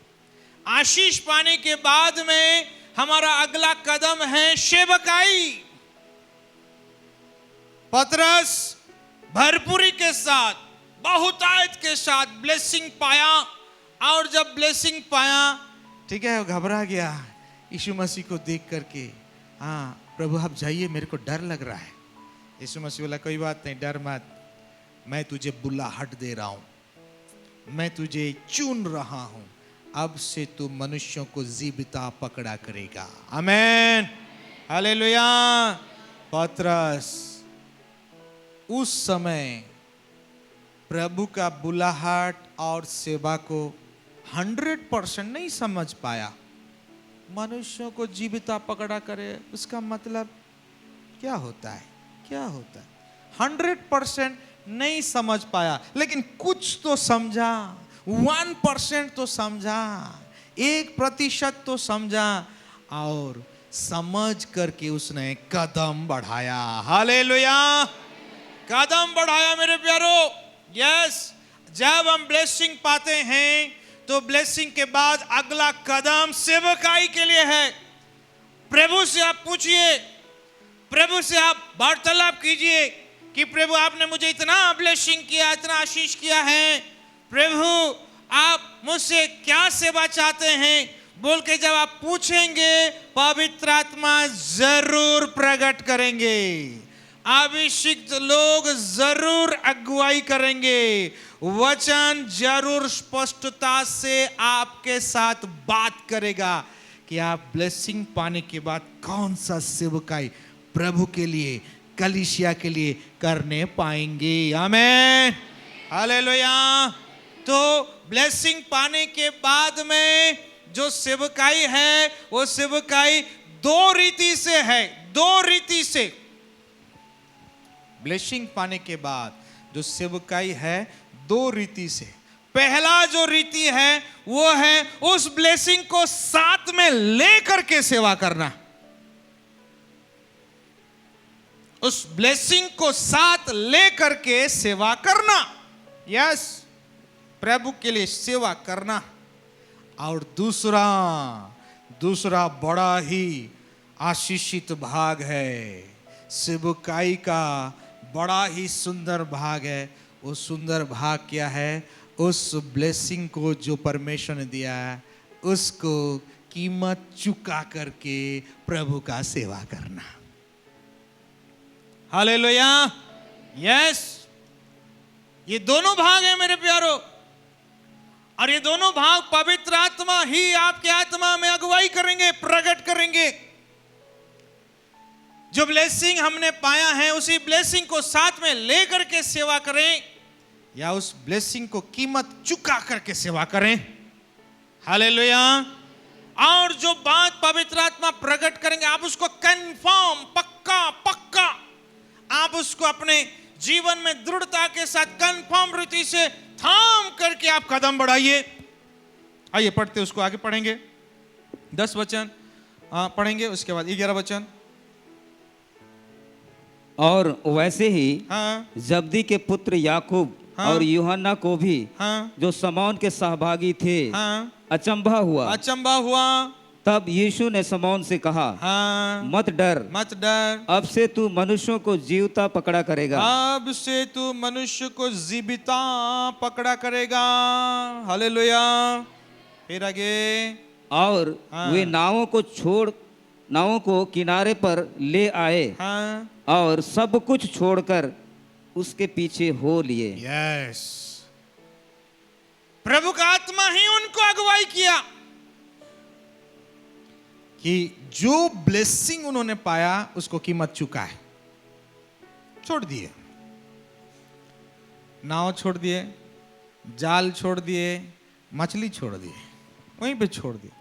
आशीष पाने के बाद में हमारा अगला कदम है सेवकाई। पतरस भरपूरी के साथ, बहुतायत के साथ ब्लेसिंग पाया, और जब ब्लेसिंग पाया, ठीक है, घबरा गया यीशु मसीह को देख करके। हाँ प्रभु आप जाइए, मेरे को डर लग रहा है। यीशु मसीह बोला कोई बात नहीं, डर मत, मैं तुझे बुलाहट दे रहा हूं, मैं तुझे चुन रहा हूं, अब से तू मनुष्यों को जीविता पकड़ा करेगा। आमेन। हालेलुया। पतरस उस समय प्रभु का बुलाहट और सेवा को 100% नहीं समझ पाया। मनुष्यों को जीविता पकड़ा करे, उसका मतलब क्या होता है, क्या होता है? 100% नहीं समझ पाया, लेकिन कुछ तो समझा, 1% तो समझा, 1% तो समझा, और समझ करके उसने कदम बढ़ाया। हालेलुया। कदम बढ़ाया मेरे प्यारो। यस। जब हम ब्लेसिंग पाते हैं तो ब्लेसिंग के बाद अगला कदम सेवकाई के लिए है। प्रभु से आप पूछिए, प्रभु से आप वार्तालाप कीजिए कि प्रभु आपने मुझे इतना ब्लेसिंग किया, इतना आशीष किया है, प्रभु आप मुझसे क्या सेवा चाहते हैं, बोल के जब आप पूछेंगे, पवित्र आत्मा जरूर प्रकट करेंगे, अभिषिक्त लोग जरूर अगुवाई करेंगे, वचन जरूर स्पष्टता से आपके साथ बात करेगा कि आप ब्लेसिंग पाने के बाद कौन सा सेवकाई प्रभु के लिए, कलीसिया के लिए करने पाएंगे। आमेन। हालेलुया। तो ब्लेसिंग पाने के बाद में जो सेवकाई है वो सेवकाई दो रीति से है, दो रीति से। ब्लेसिंग पाने के बाद जो सेवकाई है दो रीति से। पहला जो रीति है वो है उस ब्लेसिंग को साथ में लेकर के सेवा करना, उस ब्लेसिंग को साथ लेकर के सेवा करना। यस, प्रभु के लिए सेवा करना। और दूसरा बड़ा ही आशीषित भाग है, सेवकाई का बड़ा ही सुंदर भाग है। वो सुंदर भाग क्या है? उस ब्लेसिंग को जो परमेश्वर ने दिया है उसको कीमत चुका करके प्रभु का सेवा करना। Hallelujah, yes. ये दोनों भाग हैं मेरे प्यारो, और ये दोनों भाग पवित्र आत्मा ही आपके आत्मा में अगुवाई करेंगे, प्रकट करेंगे। जो ब्लेसिंग हमने पाया है उसी ब्लेसिंग को साथ में लेकर के सेवा करें, या उस ब्लेसिंग को कीमत चुका करके सेवा करें। हालेलुया। और जो बात पवित्र आत्मा प्रकट करेंगे आप उसको कंफर्म, पक्का आप उसको अपने जीवन में दृढ़ता के साथ कंफर्म रीति से थाम करके आप कदम बढ़ाइए। आइए पढ़ते, उसको आगे पढ़ेंगे। 10 वचन पढ़ेंगे, उसके बाद 11 वचन। और वैसे ही हाँ, जब्दी के पुत्र याकूब हाँ, और यूहन्ना को भी हाँ, जो शमौन के सहभागी थे हाँ, अचंभा हुआ। तब यीशु ने शमौन से कहा, हाँ, मत डर, अब से तू मनुष्यों को जीवता पकड़ा करेगा। अब से तू मनुष्य को जीविता पकड़ा करेगा। हालेलुया। फिर आगे। और हाँ, वे नावों को किनारे पर ले आए, हाँ, और सब कुछ छोड़कर उसके पीछे हो लिए। यस, प्रभु का आत्मा ही उनको अगुवाई किया कि जो ब्लेसिंग उन्होंने पाया उसको कीमत चुका है। छोड़ दिए, नाव छोड़ दिए, जाल छोड़ दिए, मछली छोड़ दिए, वहीं पे छोड़ दिए,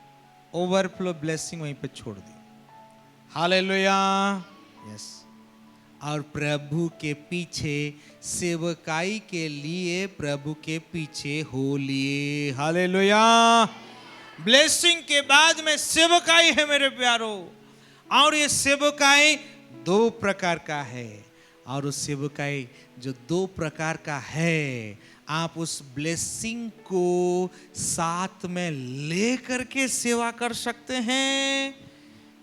ओवरफ्लो ब्लेसिंग वहीं पे छोड़ दी। Hallelujah, yes. और प्रभु के पीछे सेवकाई के लिए प्रभु के पीछे हो लिए। हालेलुया। ब्लेसिंग के बाद में सेवकाई है मेरे प्यारो, और ये सेवकाई 2 प्रकार का है। और उस सेवकाई जो 2 प्रकार का है, आप उस ब्लेसिंग को साथ में ले करके सेवा कर सकते हैं,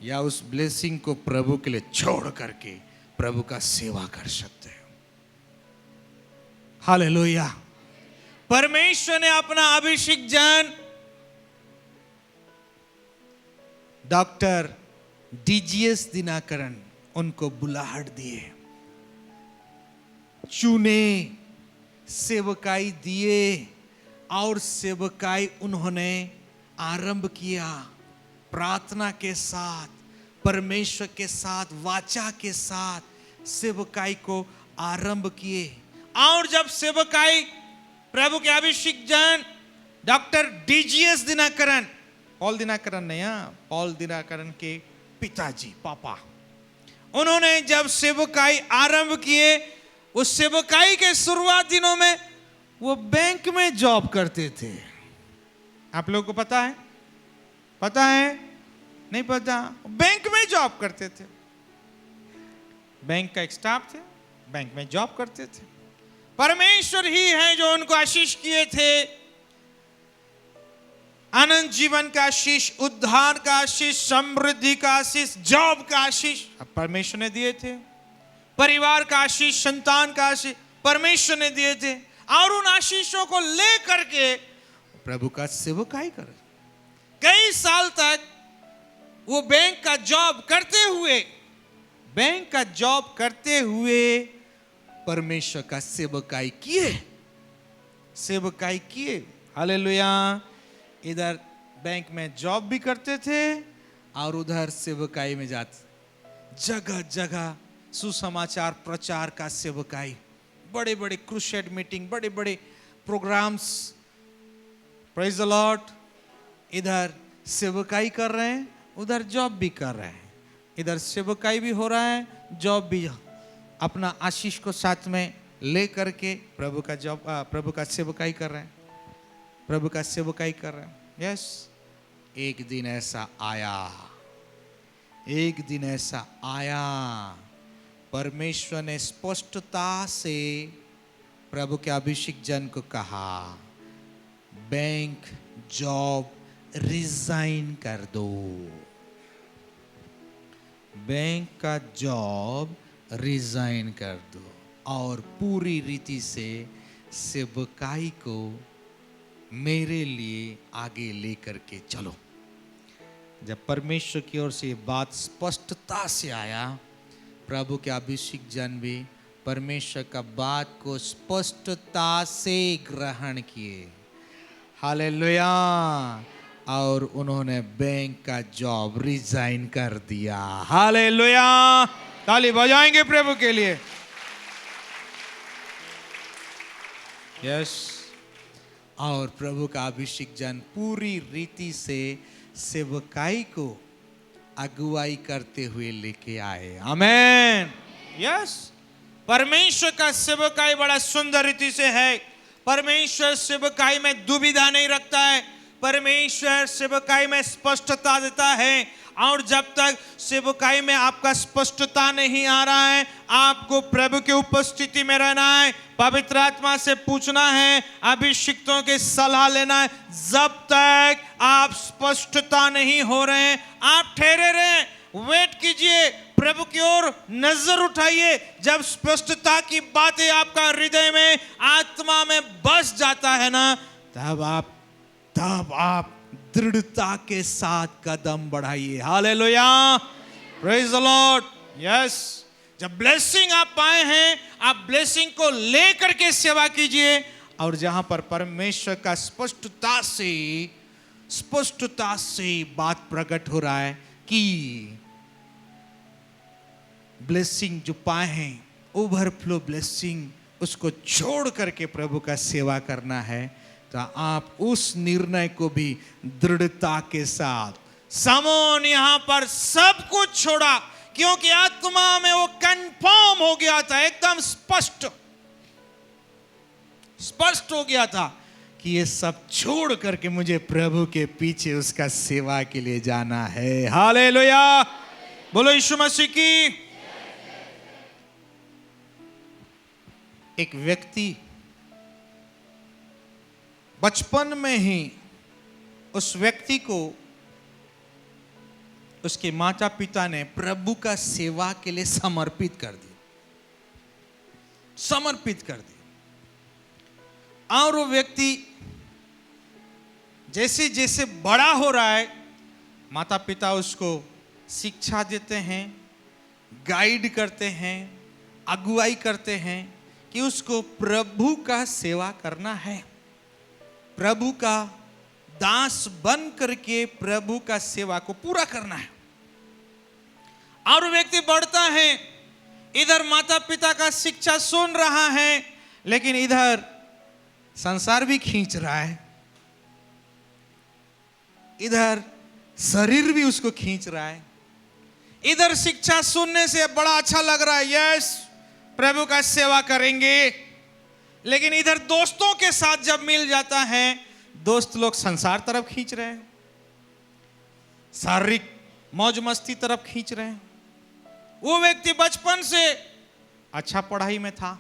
या उस ब्लेसिंग को प्रभु के लिए छोड़ करके प्रभु का सेवा कर सकते हैं। हालेलुया। परमेश्वर ने अपना अभिषेक जन डॉक्टर डीजीएस दिनाकरण उनको बुलाहट दिए, चुने, सेवकाई दिए, और सेवकाई उन्होंने आरंभ किया प्रार्थना के साथ, परमेश्वर के साथ, वाचा के साथ सेवकाई को आरंभ किए। और जब सेवकाई प्रभु के अभिषेक जन doctor DGS Dinakaran, Paul Dinakaran नहीं, पॉल दिनाकरण के पिताजी, पापा, उन्होंने जब सेवकाई आरंभ किए, उस सेवकाई के शुरुआत दिनों में वो बैंक में जॉब करते थे। आप लोगों को पता है? पता है? नहीं पता? बैंक में जॉब करते थे, बैंक का एक स्टाफ थे, बैंक में जॉब करते थे। परमेश्वर ही है जो उनको आशीष किए थे, अनंत जीवन का आशीष, उद्धार का आशीष, समृद्धि का आशीष, जॉब का आशीष परमेश्वर ने दिए थे, परिवार का आशीष, संतान का आशीष परमेश्वर ने दिए थे। और उन आशीषों को लेकर के प्रभु का सेवकाई कर कई साल तक वो बैंक का जॉब करते हुए परमेश्वर का सेवकाई किए। हालेलुया। इधर बैंक में जॉब भी करते थे और उधर सेवकाई में जाते, जगह जगह सुसमाचार प्रचार का सेवकाई, बड़े बड़े क्रूसेड मीटिंग, बड़े बड़े प्रोग्राम्स प्रेज द लॉर्ड। इधर सेवकाई कर रहे हैं, उधर जॉब भी कर रहे हैं। इधर सेवकाई भी हो रहा है, जॉब भी, अपना आशीष को साथ में ले करके प्रभु का सेवकाई कर रहे हैं, प्रभु का सेवकाई कर रहे हैं। यस, एक दिन ऐसा आया, परमेश्वर ने स्पष्टता से प्रभु के अभिषेक जन को कहा, बैंक जॉब रिजाइन कर दो, बैंक का जॉब रिजाइन कर दो और पूरी रीति से सेवकाई को मेरे लिए आगे लेकर के चलो। जब परमेश्वर की ओर से ये बात स्पष्टता से आया, प्रभु के अभिषेक जन भी परमेश्वर का बात को स्पष्टता से ग्रहण किए। हालेलुया। और उन्होंने बैंक का जॉब रिजाइन कर दिया। हालेलुया। ताली बजाएंगे प्रभु के लिए। यस। और प्रभु का अभिषेक जन पूरी रीति से सेवकाई को अगुवाई करते हुए लेके आए। आमेन। यस। परमेश्वर का सेवकाई बड़ा सुंदर रीति से है। परमेश्वर सेवकाई में दुविधा नहीं रखता है। परमेश्वर सेवकाई में स्पष्टता देता है। और जब तक सेवकाई में आपका स्पष्टता नहीं आ रहा है, आपको प्रभु के उपस्थिति में रहना है, पवित्र आत्मा से पूछना है, अभिषिक्तों की सलाह लेना है। जब तक आप स्पष्टता नहीं हो रहे हैं, आप ठहरे रहें, वेट कीजिए, प्रभु की ओर नजर उठाइए। जब स्पष्टता की बातें आपका हृदय में, आत्मा में बस जाता है ना, तब आप दृढ़ता के साथ कदम बढ़ाइए। Hallelujah. Praise the Lord. Yes. जब ब्लेसिंग आप पाए हैं, आप ब्लेसिंग को लेकर के सेवा कीजिए। और जहां पर परमेश्वर का स्पष्टता से बात प्रकट हो रहा है कि ब्लेसिंग जो पाए हैं, ओवरफ्लो ब्लेसिंग, उसको छोड़ करके प्रभु का सेवा करना है, तो आप उस निर्णय को भी दृढ़ता के साथ, समोन यहां पर सब कुछ छोड़ा, क्योंकि आत्मा में वो कंफर्म हो गया था, एकदम स्पष्ट हो गया था कि ये सब छोड़ करके मुझे प्रभु के पीछे उसका सेवा के लिए जाना है। हालेलुया। बोलो यीशु मसीह की। एक व्यक्ति बचपन में ही उस व्यक्ति को उसके माता पिता ने प्रभु का सेवा के लिए समर्पित कर दी। और वो व्यक्ति जैसे जैसे बड़ा हो रहा है, माता पिता उसको शिक्षा देते हैं, गाइड करते हैं, अगुवाई करते हैं कि उसको प्रभु का सेवा करना है, प्रभु का दास बन करके प्रभु का सेवा को पूरा करना है। और व्यक्ति बढ़ता है, इधर माता पिता का शिक्षा सुन रहा है, लेकिन इधर संसार भी खींच रहा है, इधर शरीर भी उसको खींच रहा है। इधर शिक्षा सुनने से बड़ा अच्छा लग रहा है, यस प्रभु का सेवा करेंगे, लेकिन इधर दोस्तों के साथ जब मिल जाता है, दोस्त लोग संसार तरफ खींच रहे हैं, शारीरिक मौज मस्ती तरफ खींच रहे हैं। वो व्यक्ति बचपन से अच्छा पढ़ाई में था,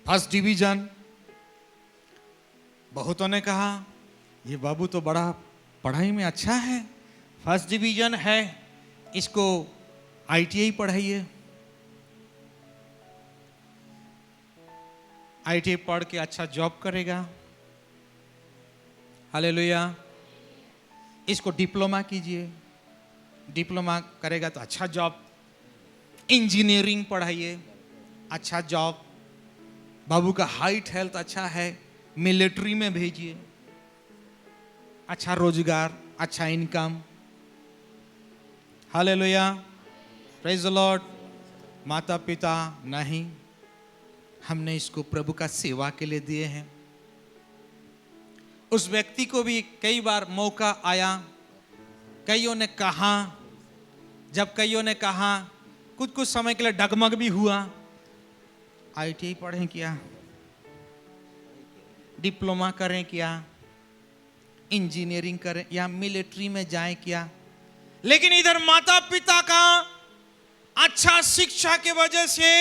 फर्स्ट डिवीजन। बहुतों ने कहा ये बाबू तो बड़ा पढ़ाई में अच्छा है, फर्स्ट डिवीजन है, इसको ITI पढ़ाइए। ITI पढ़ के अच्छा जॉब करेगा। हालेलुया। इसको डिप्लोमा कीजिए, डिप्लोमा करेगा तो अच्छा जॉब। इंजीनियरिंग पढ़ाइए, अच्छा जॉब। बाबू का हाइट हेल्थ अच्छा है, मिलिट्री में भेजिए, अच्छा रोजगार, अच्छा income. Hallelujah. Praise the Lord. माता पिता नहीं, हमने इसको प्रभु का सेवा के लिए दिए हैं, उस व्यक्ति को भी कई बार मौका आया, कईयों ने कहा, जब कईयों ने कहा कुछ कुछ समय के लिए डगमग भी हुआ। आईटीआई पढ़ें क्या, डिप्लोमा करें क्या, इंजीनियरिंग करें या मिलिट्री में जाएं क्या। लेकिन इधर माता पिता का अच्छा शिक्षा की वजह से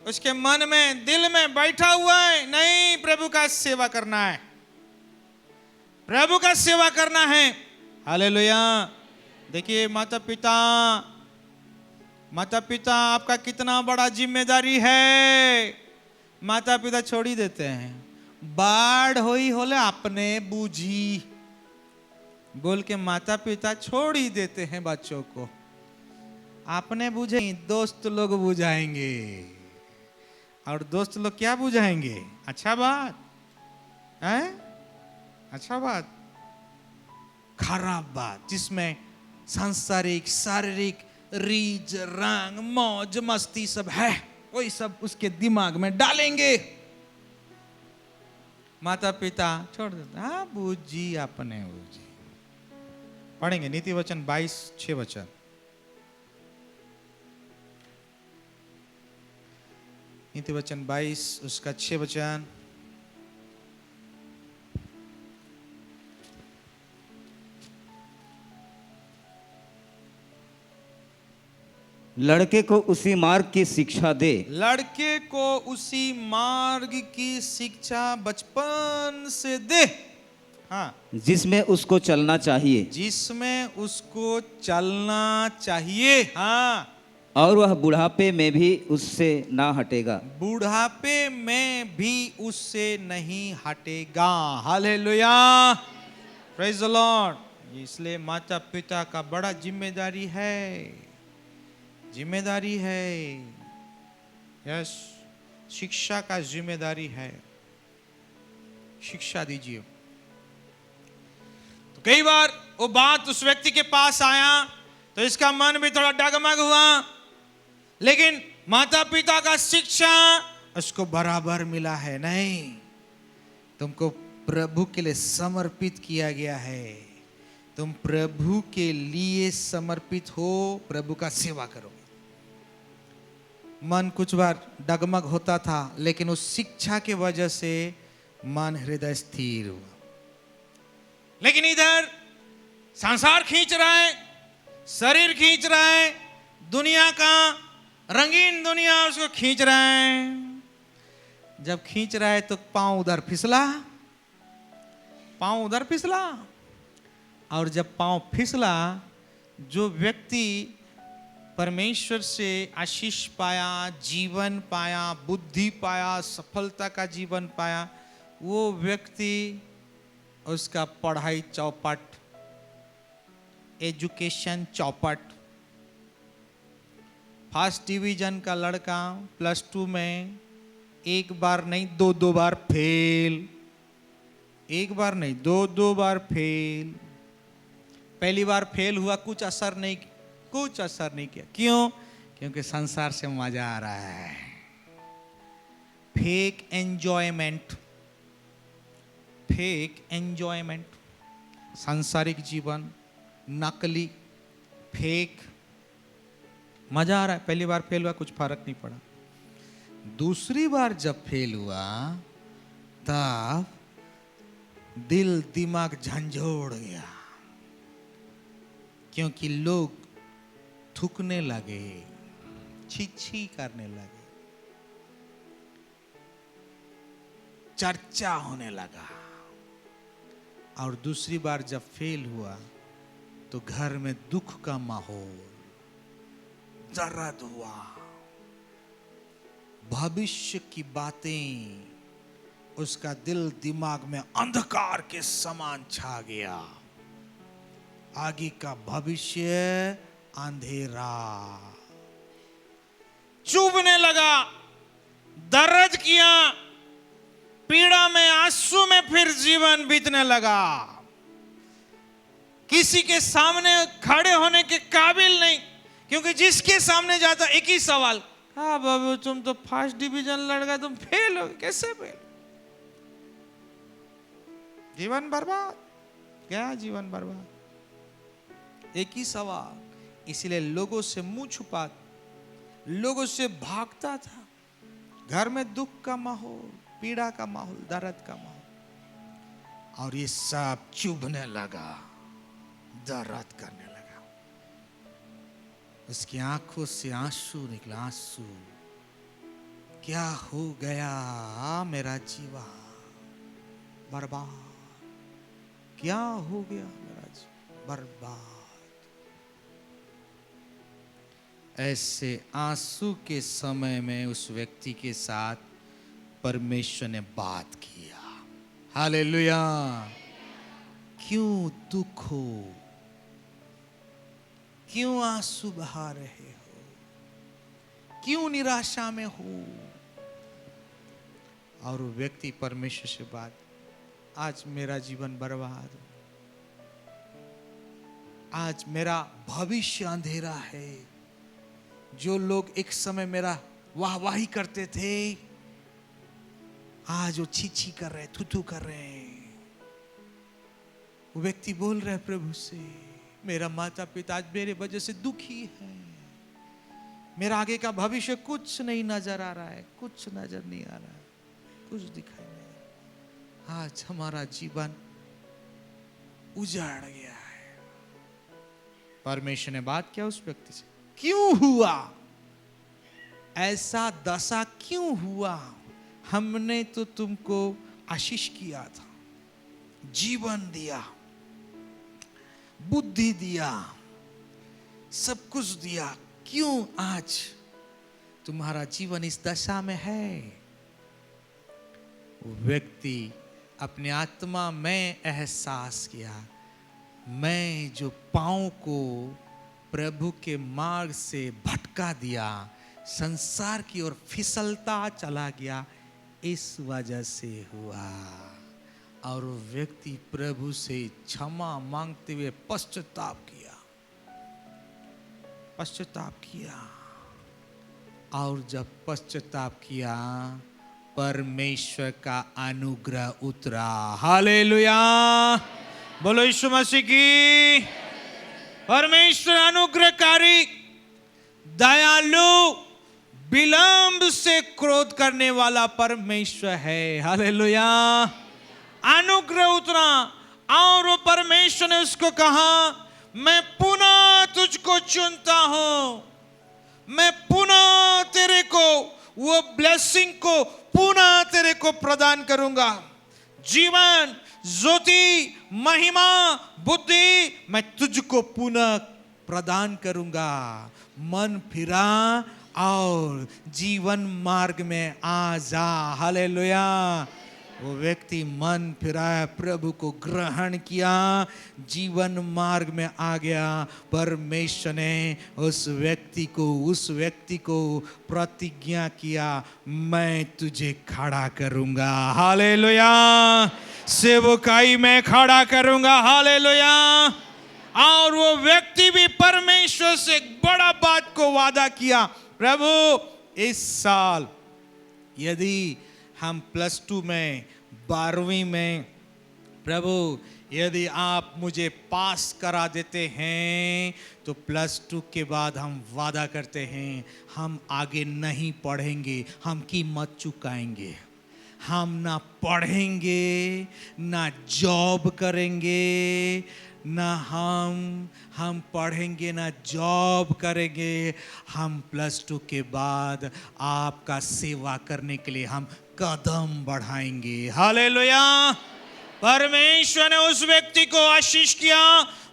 उसके मन में दिल में बैठा हुआ है, नहीं प्रभु का सेवा करना है, प्रभु का सेवा करना है। हालेलुया। देखिए माता पिता आपका कितना बड़ा जिम्मेदारी है। माता पिता छोड़ ही देते हैं, बाढ़ होई होले अपने बूझी बोल के माता पिता छोड़ ही देते हैं बच्चों को। आपने बुझे, दोस्त लोग बुझाएंगे, और दोस्त लोग क्या बुझाएंगे? अच्छा बात है, अच्छा बात, खराब बात, जिसमें सांसारिक शारीरिक रीझ रंग मौज मस्ती सब है, वही सब उसके दिमाग में डालेंगे। माता पिता छोड़ देते, हाँ बूझी अपने बूझी। पढ़ेंगे नीति वचन 22:6 वचन। नीति वचन 22 उसका 6 वचन। लड़के को उसी मार्ग की शिक्षा दे, लड़के को उसी मार्ग की शिक्षा बचपन से दे, हाँ, जिसमें उसको चलना चाहिए, जिसमें उसको चलना चाहिए, हाँ, और वह बुढ़ापे में भी उससे ना हटेगा। बुढ़ापे में भी उससे नहीं हटेगा। Hallelujah, praise the Lord. इसलिए माता पिता का बड़ा जिम्मेदारी है, जिम्मेदारी है, यस, शिक्षा का जिम्मेदारी है, शिक्षा दीजिए। तो कई बार वो बात उस व्यक्ति के पास आया तो इसका मन भी थोड़ा डगमग हुआ, लेकिन माता पिता का शिक्षा उसको बराबर मिला है। नहीं, तुमको प्रभु के लिए समर्पित किया गया है, तुम प्रभु के लिए समर्पित हो, प्रभु का सेवा करो। मन कुछ बार डगमग होता था, लेकिन उस शिक्षा के वजह से मन हृदय स्थिर हुआ। लेकिन इधर संसार खींच रहा है, शरीर खींच रहा है, दुनिया का रंगीन दुनिया उसको खींच रहा है। जब खींच रहा है तो पांव उधर फिसला, पांव उधर फिसला, और जब पांव फिसला, जो व्यक्ति परमेश्वर से आशीष पाया, जीवन पाया, बुद्धि पाया, सफलता का जीवन पाया, वो व्यक्ति उसका पढ़ाई चौपट, एजुकेशन चौपट, फर्स्ट डिवीजन का लड़का +2 में एक बार नहीं दो बार फेल, एक बार नहीं दो बार फेल। पहली बार फेल हुआ, कुछ असर नहीं किया। क्यों? क्योंकि संसार से मजा आ रहा है, फेक एंजॉयमेंट, सांसारिक जीवन, नकली, फेक, मजा आ रहा है। पहली बार फेल हुआ, कुछ फर्क नहीं पड़ा। दूसरी बार जब फेल हुआ तब दिल दिमाग झंझोड़ गया, क्योंकि लोग थूकने लगे, छी करने लगे, चर्चा होने लगा। और दूसरी बार जब फेल हुआ तो घर में दुख का माहौल, दर्द हुआ, भविष्य की बातें, उसका दिल दिमाग में अंधकार के समान छा गया। आगे का भविष्य अंधेरा, चुभने लगा, दर्द किया, पीड़ा में, आंसू में फिर जीवन बीतने लगा। किसी के सामने खड़े होने के काबिल नहीं, क्योंकि जिसके सामने जाता एक ही सवाल, हाँ बाबू तुम तो फर्स्ट डिवीजन लड़का, तुम फेल हो, कैसे फेल? जीवन बर्बाद, गया जीवन बर्बाद। एक ही सवाल, इसीलिए लोगों से मुंह छुपा, लोगों से भागता था। घर में दुख का माहौल, पीड़ा का माहौल, दर्द का माहौल, और ये सब चुभने लगा, दर्द करने लगा। उसकी आंखों से आंसू निकला, आंसू। क्या हो गया मेरा जीवन बर्बाद, क्या हो गया मेरा जीवन बर्बाद। ऐसे आंसू के समय में उस व्यक्ति के साथ परमेश्वर ने बात किया। हालेलुया। क्यों दुख हो, क्यों आंसू बहा रहे हो, क्यों निराशा में हो? और वो व्यक्ति परमेश्वर से बात, आज मेरा जीवन बर्बाद, आज मेरा भविष्य अंधेरा है। जो लोग एक समय मेरा वाहवाही करते थे, आज वो छी छी कर रहे, थू थू कर रहे हैं। वो व्यक्ति बोल रहे प्रभु से, मेरा माता पिता आज मेरे वजह से दुखी है, मेरा आगे का भविष्य कुछ नहीं नजर आ रहा है, कुछ नजर नहीं आ रहा है, कुछ दिखाई नहीं दे रहा। आज हमारा जीवन उजाड़ गया है। परमेश्वर ने बात किया उस व्यक्ति से, क्यों हुआ ऐसा, दशा क्यों हुआ? हमने तो तुमको आशीष किया था, जीवन दिया, बुद्धि दिया, सब कुछ दिया, क्यों आज तुम्हारा जीवन इस दशा में है? वो व्यक्ति अपने आत्मा में एहसास किया, मैं जो पांव को प्रभु के मार्ग से भटका दिया, संसार की ओर फिसलता चला गया, इस वजह से हुआ। और वो व्यक्ति प्रभु से क्षमा मांगते हुए पश्चाताप किया, पश्चाताप किया। और जब पश्चाताप किया, परमेश्वर का अनुग्रह उतरा। हालेलुया, बोलो यीशु मसीह की। परमेश्वर अनुग्रहकारी, दयालु, विलंब से क्रोध करने वाला परमेश्वर है। हालेलुया। अनुग्रह उतरा और वो परमेश्वर ने उसको कहा, मैं पुनः तुझको चुनता हूं, मैं पुनः तेरे को वो ब्लेसिंग को पुनः तेरे को प्रदान करूंगा। जीवन, ज्योति, महिमा, बुद्धि मैं तुझको पुनः प्रदान करूंगा। मन फिरा और जीवन मार्ग में आ जा। हालेलुया। वो व्यक्ति मन फिराया, प्रभु को ग्रहण किया, जीवन मार्ग में आ गया। परमेश्वर ने उस व्यक्ति को प्रतिज्ञा किया, मैं तुझे खड़ा करूंगा। हालेलुया। सेवकाई में खड़ा करूंगा। हालेलुया। और वो व्यक्ति भी परमेश्वर से एक बड़ा बात को वादा किया, प्रभु इस साल यदि हम +2 में, 12वीं में, प्रभु यदि आप मुझे पास करा देते हैं तो +2 के बाद हम वादा करते हैं हम आगे नहीं पढ़ेंगे, हम कीमत चुकाएंगे। हम ना पढ़ेंगे, ना जॉब करेंगे, ना हम पढ़ेंगे ना जॉब करेंगे। हम +2 के बाद आपका सेवा करने के लिए हम कदम बढ़ाएंगे। हालेलुया। परमेश्वर ने उस व्यक्ति को आशीष किया,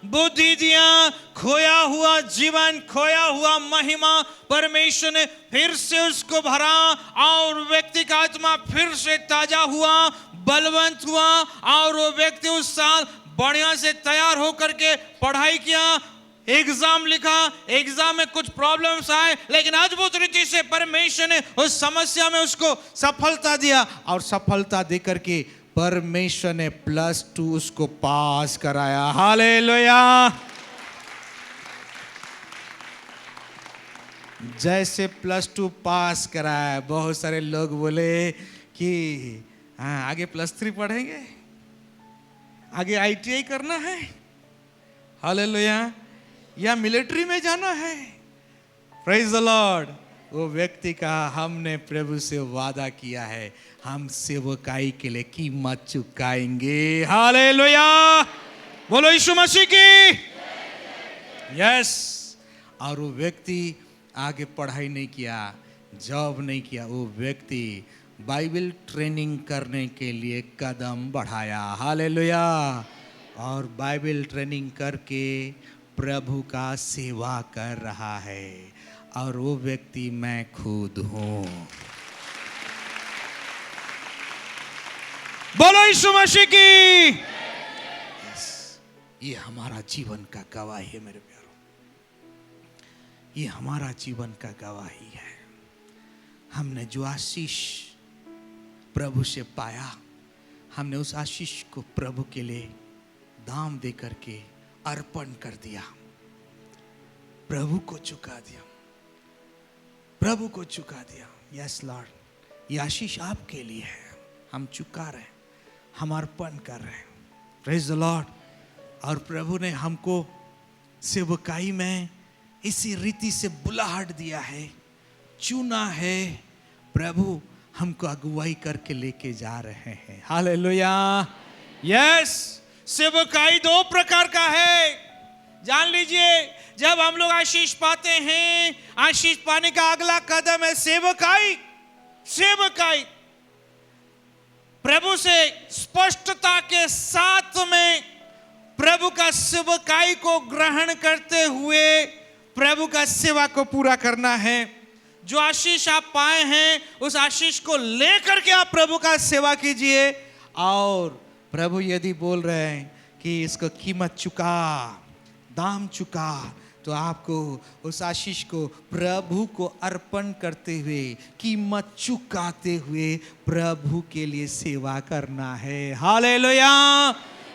बुद्धि दिया, खोया हुआ जीवन, खोया हुआ महिमा परमेश्वर ने फिर से उसको भरा और व्यक्ति का आत्मा फिर से ताजा हुआ, बलवंत हुआ। और वो व्यक्ति उस साल बढ़िया से तैयार होकर के पढ़ाई किया, एग्जाम लिखा, एग्जाम में कुछ प्रॉब्लम्स आए, लेकिन अद्भुत रीति से परमेश्वर ने उस समस्या में उसको सफलता दिया। और सफलता देकर के परमेश्वर ने +2 उसको पास कराया। हालेलुया। जैसे +2 पास कराया, बहुत सारे लोग बोले कि हाँ आगे +3 पढ़ेंगे। आगे आईटीआई करना है, हालेलुया, या मिलिट्री में जाना है, प्रेज द लॉर्ड, वो व्यक्ति का हमने प्रभु से वादा किया है, हम सेवकाई के लिए कीमत चुकाएंगे, हालेलुया, बोलो यीशु मसीह की यस। और वो व्यक्ति आगे पढ़ाई नहीं किया, जॉब नहीं किया, वो व्यक्ति बाइबल ट्रेनिंग करने के लिए कदम बढ़ाया, हालेलुया, और बाइबल ट्रेनिंग करके प्रभु का सेवा कर रहा है, और वो व्यक्ति मैं खुद हूं। बोलो यीशु मसीह की yes, ये हमारा जीवन का गवाही है मेरे प्यारों, ये हमारा जीवन का गवाही है। हमने जो आशीष प्रभु से पाया, हमने उस आशीष को प्रभु के लिए दाम दे करके अर्पण कर दिया, प्रभु को चुका दिया, प्रभु को चुका दिया। यस लॉर्ड, ये आशीष आपके लिए है, हम चुका रहे हैं, हम अर्पण कर रहे हैं, प्रेज द लॉर्ड। और प्रभु ने हमको सेवकाई में इसी रीति से बुलाहट दिया है, चुना है, प्रभु हमको अगुवाई करके लेके जा रहे हैं, हालेलुया, यस। सेवकाई दो प्रकार का है, जान लीजिए। जब हम लोग आशीष पाते हैं, आशीष पाने का अगला कदम है सेवकाई। सेवकाई प्रभु से स्पष्टता के साथ में प्रभु का सेवकाई को ग्रहण करते हुए प्रभु का सेवा को पूरा करना है। जो आशीष आप पाए हैं उस आशीष को लेकर के आप प्रभु का सेवा कीजिए। और प्रभु यदि बोल रहे हैं कि इसको कीमत चुका, दाम चुका, तो आपको उस आशीष को प्रभु को अर्पण करते हुए, कीमत चुकाते हुए प्रभु के लिए सेवा करना है, हालेलुया।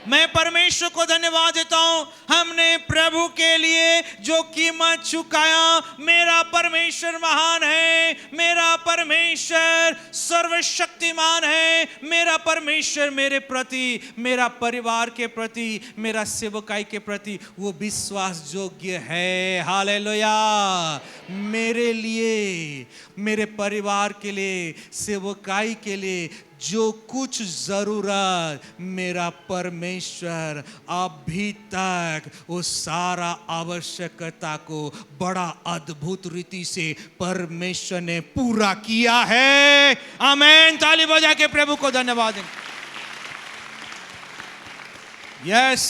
मैं परमेश्वर को धन्यवाद देता हूं, हमने प्रभु के लिए जो कीमत चुकाया। मेरा परमेश्वर महान है, मेरा परमेश्वर सर्वशक्तिमान है, मेरा परमेश्वर मेरे प्रति, मेरा परिवार के प्रति, मेरा सेवकाई के प्रति वो विश्वास योग्य है, हालेलुया। मेरे लिए, मेरे परिवार के लिए, सेवकाई के लिए जो कुछ जरूरत मेरा परमेश्वर अभी तक वो सारा आवश्यकता को बड़ा अद्भुत रीति से परमेश्वर ने पूरा किया है। आमेन। ताली बजा के प्रभु को धन्यवाद दें। यस,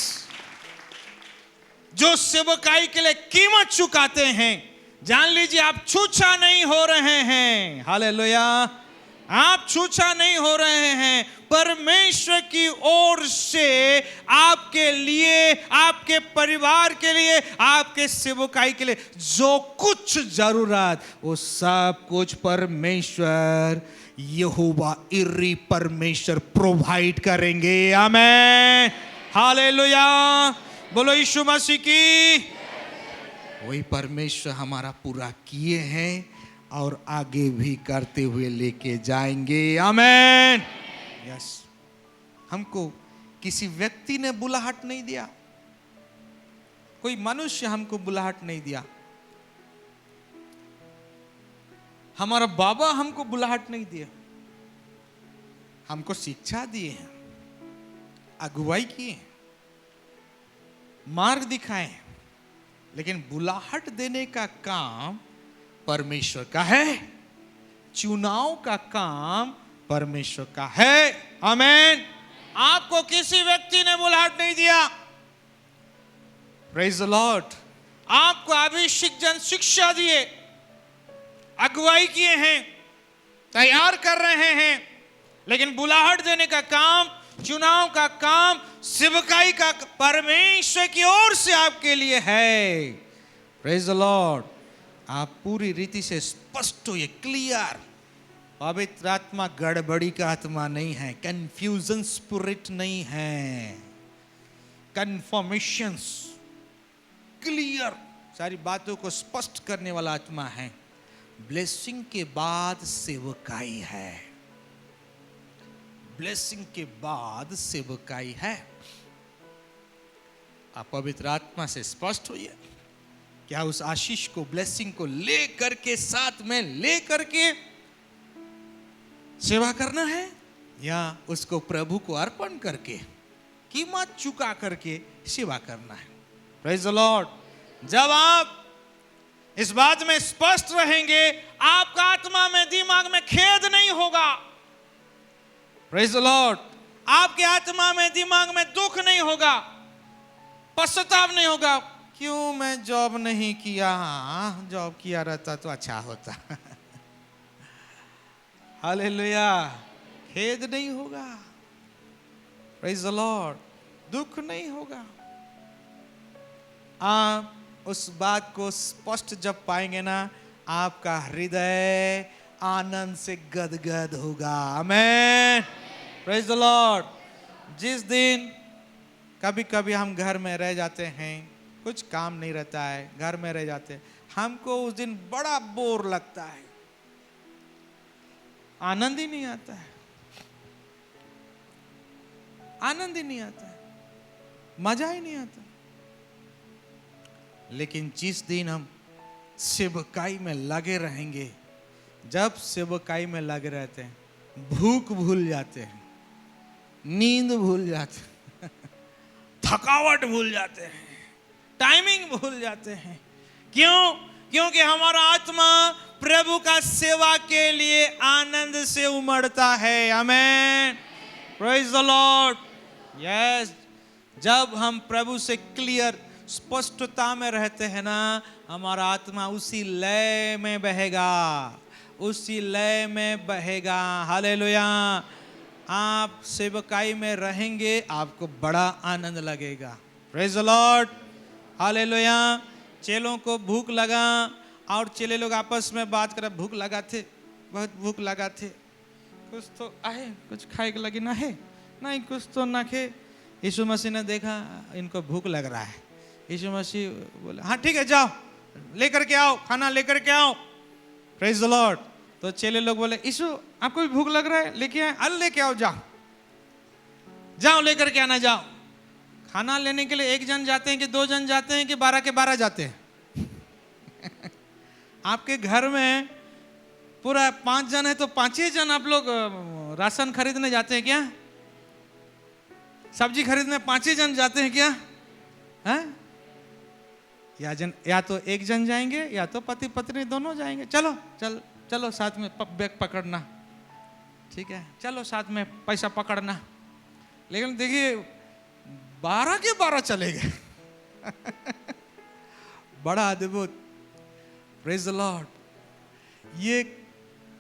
जो सेवकाई के लिए कीमत चुकाते हैं, जान लीजिए आप छूछा नहीं हो रहे हैं, हालेलुया। आप छूछा नहीं हो रहे हैं। परमेश्वर की ओर से आपके लिए, आपके परिवार के लिए, आपके सेवकाई के लिए जो कुछ जरूरत, वो सब कुछ परमेश्वर यहोवा इर्री परमेश्वर प्रोवाइड करेंगे। Amen, hallelujah. बोलो यीशु मसीह की। वही परमेश्वर हमारा पूरा किए हैं और आगे भी करते हुए लेके जाएंगे। आमेन। यस, हमको किसी व्यक्ति ने बुलाहट नहीं दिया, कोई मनुष्य हमको बुलाहट नहीं दिया, हमारा बाबा हमको बुलाहट नहीं दिया। हमको शिक्षा दिए हैं, अगुवाई किए, मार्ग दिखाए, लेकिन बुलाहट देने का काम परमेश्वर का है, चुनाव का काम परमेश्वर का है। आमेन। आपको किसी व्यक्ति ने बुलाहट नहीं दिया। Praise the Lord. आपको अभिषिक्त जन शिक्षा दिए, अगुवाई किए हैं, तैयार कर रहे हैं, लेकिन बुलाहट देने का काम, चुनाव का काम, सेवकाई का परमेश्वर की ओर से आपके लिए है। Praise the Lord. आप पूरी रीति से स्पष्ट हो, ये क्लियर। पवित्र आत्मा गड़बड़ी का आत्मा नहीं है, कंफ्यूजन स्पिरिट नहीं है, कंफर्मेशंस, क्लियर सारी बातों को स्पष्ट करने वाला आत्मा है। ब्लेसिंग के बाद सेवकाई है, ब्लेसिंग के बाद सेवकाई है। आप पवित्र आत्मा से स्पष्ट होइए। क्या उस आशीष को, ब्लेसिंग को ले करके, साथ में ले करके सेवा करना है, या उसको प्रभु को अर्पण करके, कीमत चुका करके सेवा करना है। Praise the Lord. जब आप इस बात में स्पष्ट रहेंगे, आपका आत्मा में, दिमाग में खेद नहीं होगा। Praise the Lord. आपके आत्मा में, दिमाग में दुख नहीं होगा, पश्चाताप नहीं होगा। क्यों मैं जॉब नहीं किया, जॉब किया रहता तो अच्छा होता। हालेलुया। खेद नहीं होगा। Praise the Lord. दुख नहीं होगा। आप उस बात को स्पष्ट जब पाएंगे ना, आपका हृदय आनंद से गदगद होगा। आमेन। Praise the Lord. जिस दिन कभी कभी हम घर में रह जाते हैं, कुछ काम नहीं रहता है, घर में रह जाते हैं, हमको उस दिन बड़ा बोर लगता है, आनंद ही नहीं आता है, आनंद ही नहीं आता है, मजा ही नहीं आता। लेकिन जिस दिन हम सेवकाई में लगे रहेंगे, जब सेवकाई में लगे रहते हैं, भूख भूल जाते हैं, नींद भूल जाते हैं, थकावट भूल जाते हैं, टाइमिंग भूल जाते हैं। क्यों? क्योंकि हमारा आत्मा प्रभु का सेवा के लिए आनंद से उमड़ता है। Amen. Praise the Lord. Yes. जब हम प्रभु से क्लियर, स्पष्टता में रहते हैं ना, हमारा आत्मा उसी लय में बहेगा, उसी लय में बहेगा। हालेलुया। आप सेवकाई में रहेंगे, आपको बड़ा आनंद लगेगा। Praise the Lord. हालेलुया। चेलों को भूख लगा और चेले लोग आपस में बात कर, भूख लगा थे, बहुत भूख लगा थे, कुछ तो आए, कुछ खाए के लगी ना है, नहीं कुछ तो ना खे। यीशु मसीह ने देखा इनको भूख लग रहा है। यीशु मसीह बोले, हाँ ठीक है, जाओ लेकर के आओ, खाना लेकर के आओ। Praise the Lord. तो चेले लोग बोले, यीशु आपको भी भूख लग रहा है, लेके आए, अल लेके आओ, जाओ जाओ लेकर के आना, जाओ। खाना लेने के लिए एक जन जाते हैं कि दो जन जाते हैं कि 12 के 12 जाते हैं? आपके घर में पूरा 5 जन है तो 5 ही जन आप लोग राशन खरीदने जाते हैं क्या? सब्जी खरीदने 5 ही जन जाते हैं क्या? है? या तो एक जन जाएंगे, या तो पति पत्नी दोनों जाएंगे। चलो चलो साथ में बैग पकड़ना, ठीक है, चलो साथ में पैसा पकड़ना। लेकिन देखिए 12 के 12 चले गए। बड़ा अद्भुत। Praise the Lord. ये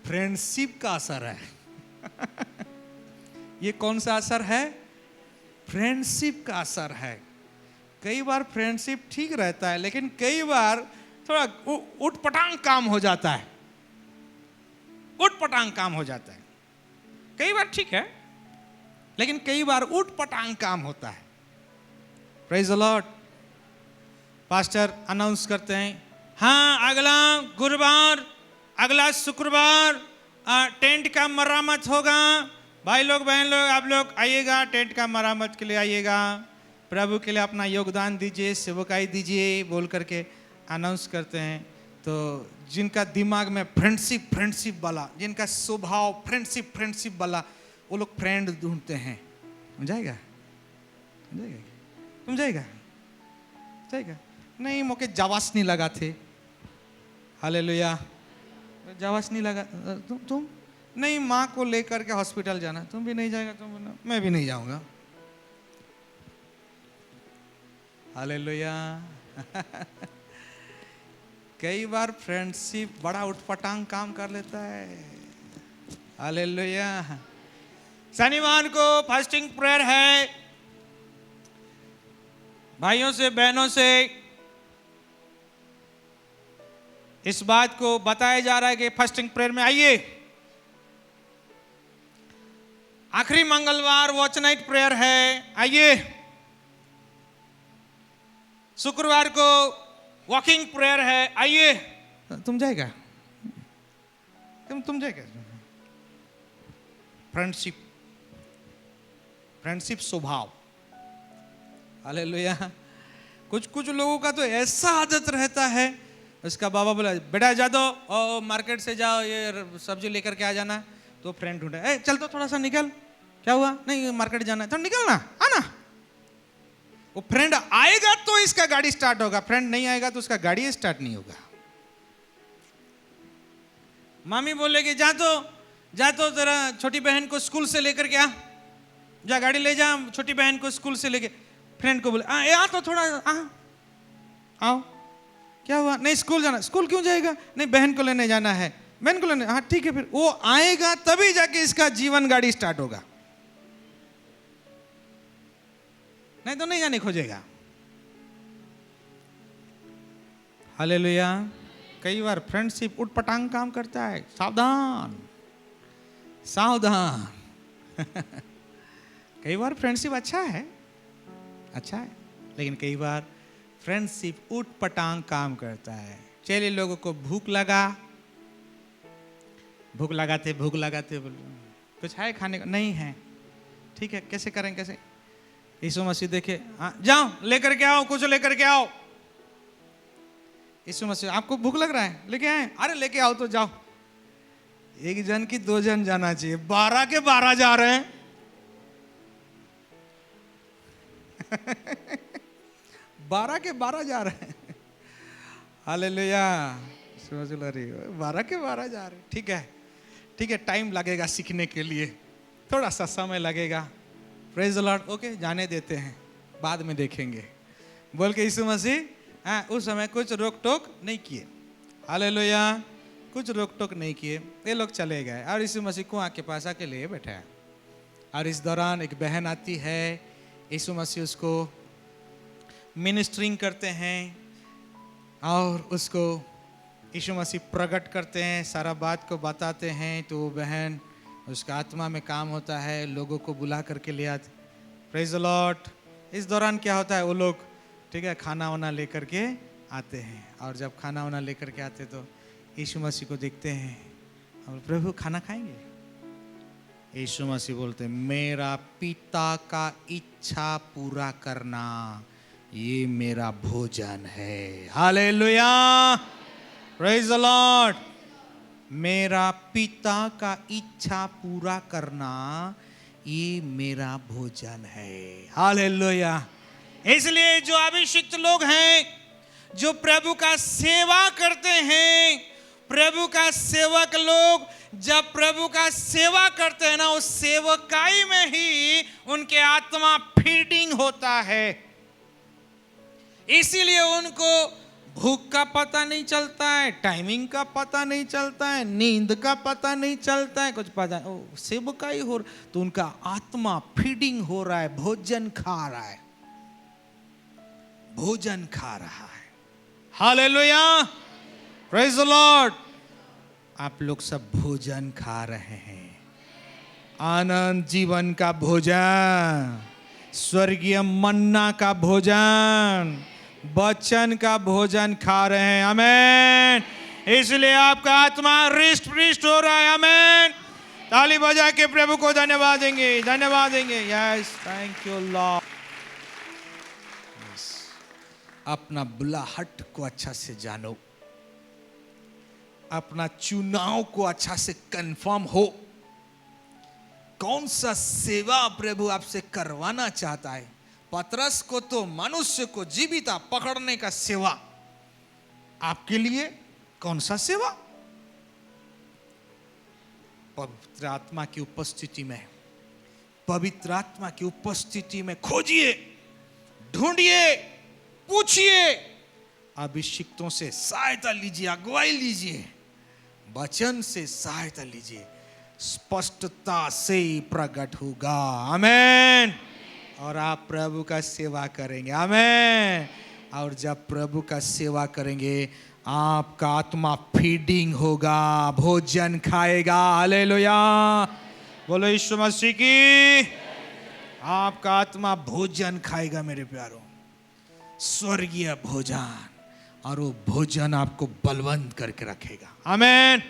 फ्रेंडशिप का असर है। ये कौन सा असर है? फ्रेंडशिप का असर है। कई बार फ्रेंडशिप ठीक रहता है, लेकिन कई बार थोड़ा उटपटांग काम हो जाता है, उटपटांग काम हो जाता है। कई बार ठीक है, लेकिन कई बार उटपटांग काम होता है। Praise the Lord. Pastor announce करते हैं, हाँ अगला गुरुवार, अगला शुक्रवार टेंट का मरम्मत होगा। भाई लोग, बहन लोग, आप लोग आइएगा, टेंट का मरम्मत के लिए आइएगा, प्रभु के लिए अपना योगदान दीजिए, सेवकाई दीजिए, बोल करके अनाउंस करते हैं। तो जिनका दिमाग में फ्रेंडशिप वाला, जिनका स्वभाव फ्रेंडशिप वाला, वो लोग फ्रेंड ढूंढते हैं। जाएगा तुम जाएगा नहीं, मौके जावास नहीं लगा थे। हालेलुया। जावास नहीं लगा। तुम नहीं, माँ को लेकर के हॉस्पिटल जाना, तुम भी नहीं जाएगा? तुम, मैं भी नहीं जाऊंगा। हालेलुया। कई बार फ्रेंडशिप बड़ा उठपटांग काम कर लेता है। हालेलुया। शनिवार को फास्टिंग प्रेयर है। भाइयों से, बहनों से इस बात को बताया जा रहा है कि फास्टिंग प्रेयर में आइए। आखिरी मंगलवार वॉच नाइट प्रेयर है, आइए। शुक्रवार को वॉकिंग प्रेयर है, आइए। तुम जाएगा? तुम जाएगा? फ्रेंडशिप स्वभाव। हालेलुया। कुछ कुछ लोगों का तो ऐसा आदत रहता है, उसका बाबा बोला बेटा जा दो और मार्केट से जाओ ये सब्जी लेकर के आ जाना, तो फ्रेंड ढूंढे, ए चल तो थोड़ा सा निकल, क्या हुआ, नहीं मार्केट जाना है तो निकल ना, आना। वो फ्रेंड आएगा तो इसका गाड़ी स्टार्ट होगा, फ्रेंड नहीं आएगा तो उसका गाड़ी स्टार्ट नहीं होगा। मामी बोलेगी जा तो जरा छोटी बहन को स्कूल से लेकर के आ, जा गाड़ी ले जा छोटी बहन को स्कूल से लेके। फ्रेंड को बोले आ तो थोड़ा आओ, क्या हुआ, नहीं स्कूल जाना, स्कूल क्यों जाएगा, नहीं बहन को लेने जाना है, बहन को लेने, हाँ ठीक है। फिर वो आएगा तभी जाके इसका जीवन गाड़ी स्टार्ट होगा, नहीं तो नहीं जाने खोजेगा। हालेलुया। कई बार फ्रेंडशिप उठपटांग काम करता है, सावधान सावधान। कई बार फ्रेंडशिप अच्छा है, लेकिन कई बार फ्रेंडशिप उठपटांग काम करता है। चलिए लोगों को भूख लगाते बोलो कुछ है खाने का, नहीं है, ठीक है कैसे करें, कैसे। यीशु मसीह देखे, हाँ जाओ लेकर के आओ, कुछ लेकर के आओ। यीशु मसीह आपको भूख लग रहा है, लेके आए, अरे लेके आओ तो जाओ। एक जन की 2 जन जाना चाहिए, 12 के 12 जा रहे हैं। 12 के 12 जा रहे हैं। हालेलुया। 12 के 12 जा रहे हैं, ठीक है टाइम लगेगा सीखने के लिए, थोड़ा सा समय लगेगा। Praise the Lord. ओके जाने देते हैं, बाद में देखेंगे बोल के यीशु मसीह उस समय कुछ रोक टोक नहीं किए। हालेलुया। कुछ रोक टोक नहीं किए, ये लोग चले गए और यीशु मसीह कुआं के पास आके लिए बैठे हैं। और इस दौरान एक बहन आती है, यीशु मसीह उसको मिनिस्ट्रिंग करते हैं और उसको यीशु मसीह प्रकट करते हैं, सारा बात को बताते हैं। तो वो बहन उसका आत्मा में काम होता है, लोगों को बुला करके ले आते। Praise the Lord. इस दौरान क्या होता है, वो लोग ठीक है खाना वाना लेकर के आते हैं, और जब खाना वाना लेकर के आते तो यीशु मसीह को देखते हैं और प्रभु खाना खाएंगे। यीशु मसीह बोलते हैं मेरा पिता का इच्छा पूरा करना ये मेरा भोजन है। हालेलुया। Praise the Lord. मेरा पिता का इच्छा पूरा करना ये मेरा भोजन है। हालेलुया। इसलिए जो अभिषिक्त लोग हैं, जो प्रभु का सेवा करते हैं, प्रभु का सेवक लोग जब प्रभु का सेवा करते हैं ना, उस सेवकाई में ही उनके आत्मा फीडिंग होता है। इसीलिए उनको भूख का पता नहीं चलता है, टाइमिंग का पता नहीं चलता है, नींद का पता नहीं चलता है, कुछ पता नहीं। सेवकाई हो तो उनका आत्मा फीडिंग हो रहा है, भोजन खा रहा है, भोजन खा रहा है। हालेलुया। Praise the Lord. आप लोग सब भोजन खा रहे हैं, आनंद जीवन का भोजन, स्वर्गीय मन्ना का भोजन, वचन का भोजन खा रहे हैं। आमीन। इसलिए आपका आत्मा रिष्ट पृष्ट हो रहा है। आमीन। ताली बजा के प्रभु को धन्यवाद देंगे, धन्यवाद देंगे। Yes thank you Lord. अपना बुलाहट को अच्छा से जानो, अपना चुनाव को अच्छा से कंफर्म हो, कौन सा सेवा प्रभु आपसे करवाना चाहता है। पतरस को तो मनुष्य को जीविता पकड़ने का सेवा, आपके लिए कौन सा सेवा। पवित्र आत्मा की उपस्थिति में, पवित्र आत्मा की उपस्थिति में खोजिए, ढूंढिए, पूछिए, अभिषिक्तों से सहायता लीजिए, अगुवाई लीजिए, वचन से सहायता लीजिए, स्पष्टता से ही प्रकट होगा। आमीन। और आप प्रभु का सेवा करेंगे। आमीन। और जब प्रभु का सेवा करेंगे आपका आत्मा फीडिंग होगा, भोजन खाएगा। हालेलुया। बोलो यीशु मसीह की। आपका आत्मा भोजन खाएगा मेरे प्यारों, स्वर्गीय भोजन, और वो भोजन आपको बलवंत करके रखेगा। आमीन।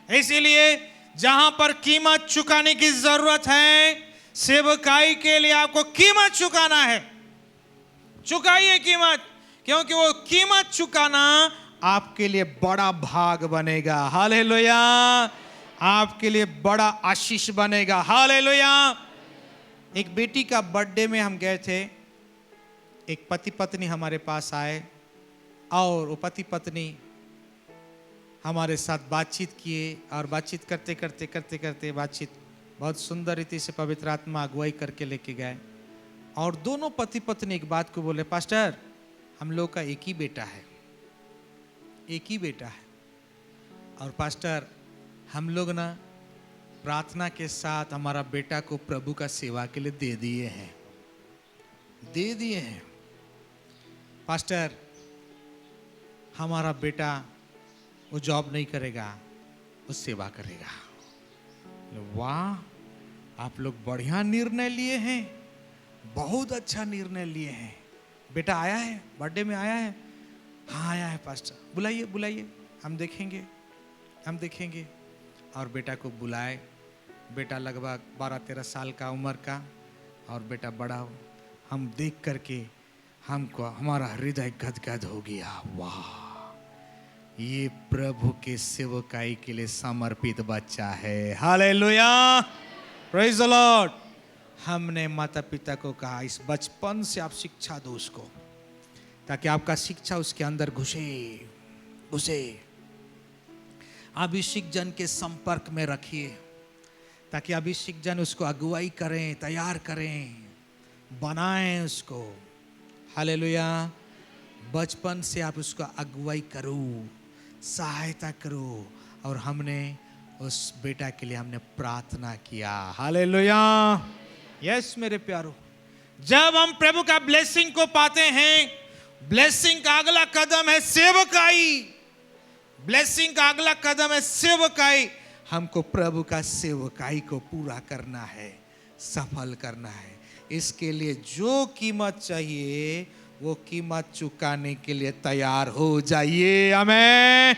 इसीलिए जहां पर कीमत चुकाने की जरूरत है, सेवकाई के लिए आपको कीमत चुकाना है, चुकाइए कीमत, क्योंकि वो कीमत चुकाना आपके लिए बड़ा भाग बनेगा। हालेलुया, आपके लिए बड़ा आशीष बनेगा। हालेलुया। एक बेटी का बर्थडे में हम गए थे, एक पति पत्नी हमारे पास आए और वो पति पत्नी हमारे साथ बातचीत किए और बातचीत करते करते करते करते बातचीत बहुत सुंदर रीति से पवित्र आत्मा अगुवाई करके लेके गए और दोनों पति पत्नी एक बात को बोले, पास्टर हम लोग का एक ही बेटा है, एक ही बेटा है और पास्टर हम लोग ना प्रार्थना के साथ हमारा बेटा को प्रभु का सेवा के लिए दे दिए हैं, दे दिए हैं। पास्टर हमारा बेटा वो जॉब नहीं करेगा, वो सेवा करेगा। वाह, आप लोग बढ़िया निर्णय लिए हैं, बहुत अच्छा निर्णय लिए हैं। बेटा आया है, बर्थडे में आया है? हाँ आया है पास्टर, बुलाइए बुलाइए, हम देखेंगे हम देखेंगे। और बेटा को बुलाए। बेटा लगभग 12-13 साल का उम्र का और बेटा बड़ा हो। हम देख करके हमको हमारा हृदय गदगद हो गया। वाह, ये प्रभु के सेवकाई के लिए समर्पित बच्चा है। Hallelujah, praise the Lord. हमने माता पिता को कहा इस बचपन से आप शिक्षा दो उसको, ताकि आपका शिक्षा उसके अंदर घुसे घुसे। अभिषिक्त जन के संपर्क में रखिए, ताकि अभिषिक्त जन उसको अगुवाई करें, तैयार करें, बनाएं उसको। हालेलुया। बचपन से आप उसको अगुवाई करो, सहायता करो। और हमने उस बेटा के लिए हमने प्रार्थना किया। हालेलुया। यस मेरे प्यारो, जब हम प्रभु का ब्लेसिंग को पाते हैं, ब्लेसिंग का अगला कदम है सेवकाई। ब्लेसिंग का अगला कदम है सेवकाई। हमको प्रभु का सेवकाई को पूरा करना है, सफल करना है। इसके लिए जो कीमत चाहिए वो कीमत चुकाने के लिए तैयार हो जाइए। आमीन,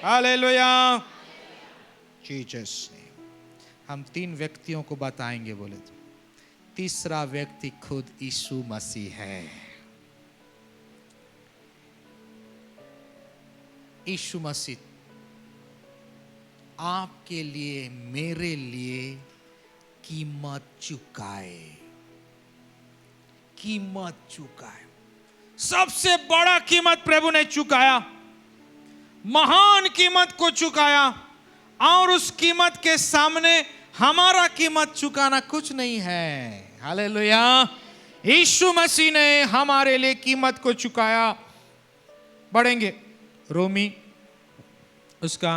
हालेलुया। जीसस ने हम 3 व्यक्तियों को बताएंगे बोले तो तीसरा व्यक्ति खुद यीशु मसीह है। यीशु मसीह आपके लिए, मेरे लिए कीमत चुकाए, कीमत चुकाए। सबसे बड़ा कीमत प्रभु ने चुकाया, महान कीमत को चुकाया। और उस कीमत के सामने हमारा कीमत चुकाना कुछ नहीं है। हालेलुया। यीशु मसीह ने हमारे लिए कीमत को चुकाया। बढ़ेंगे रोमी उसका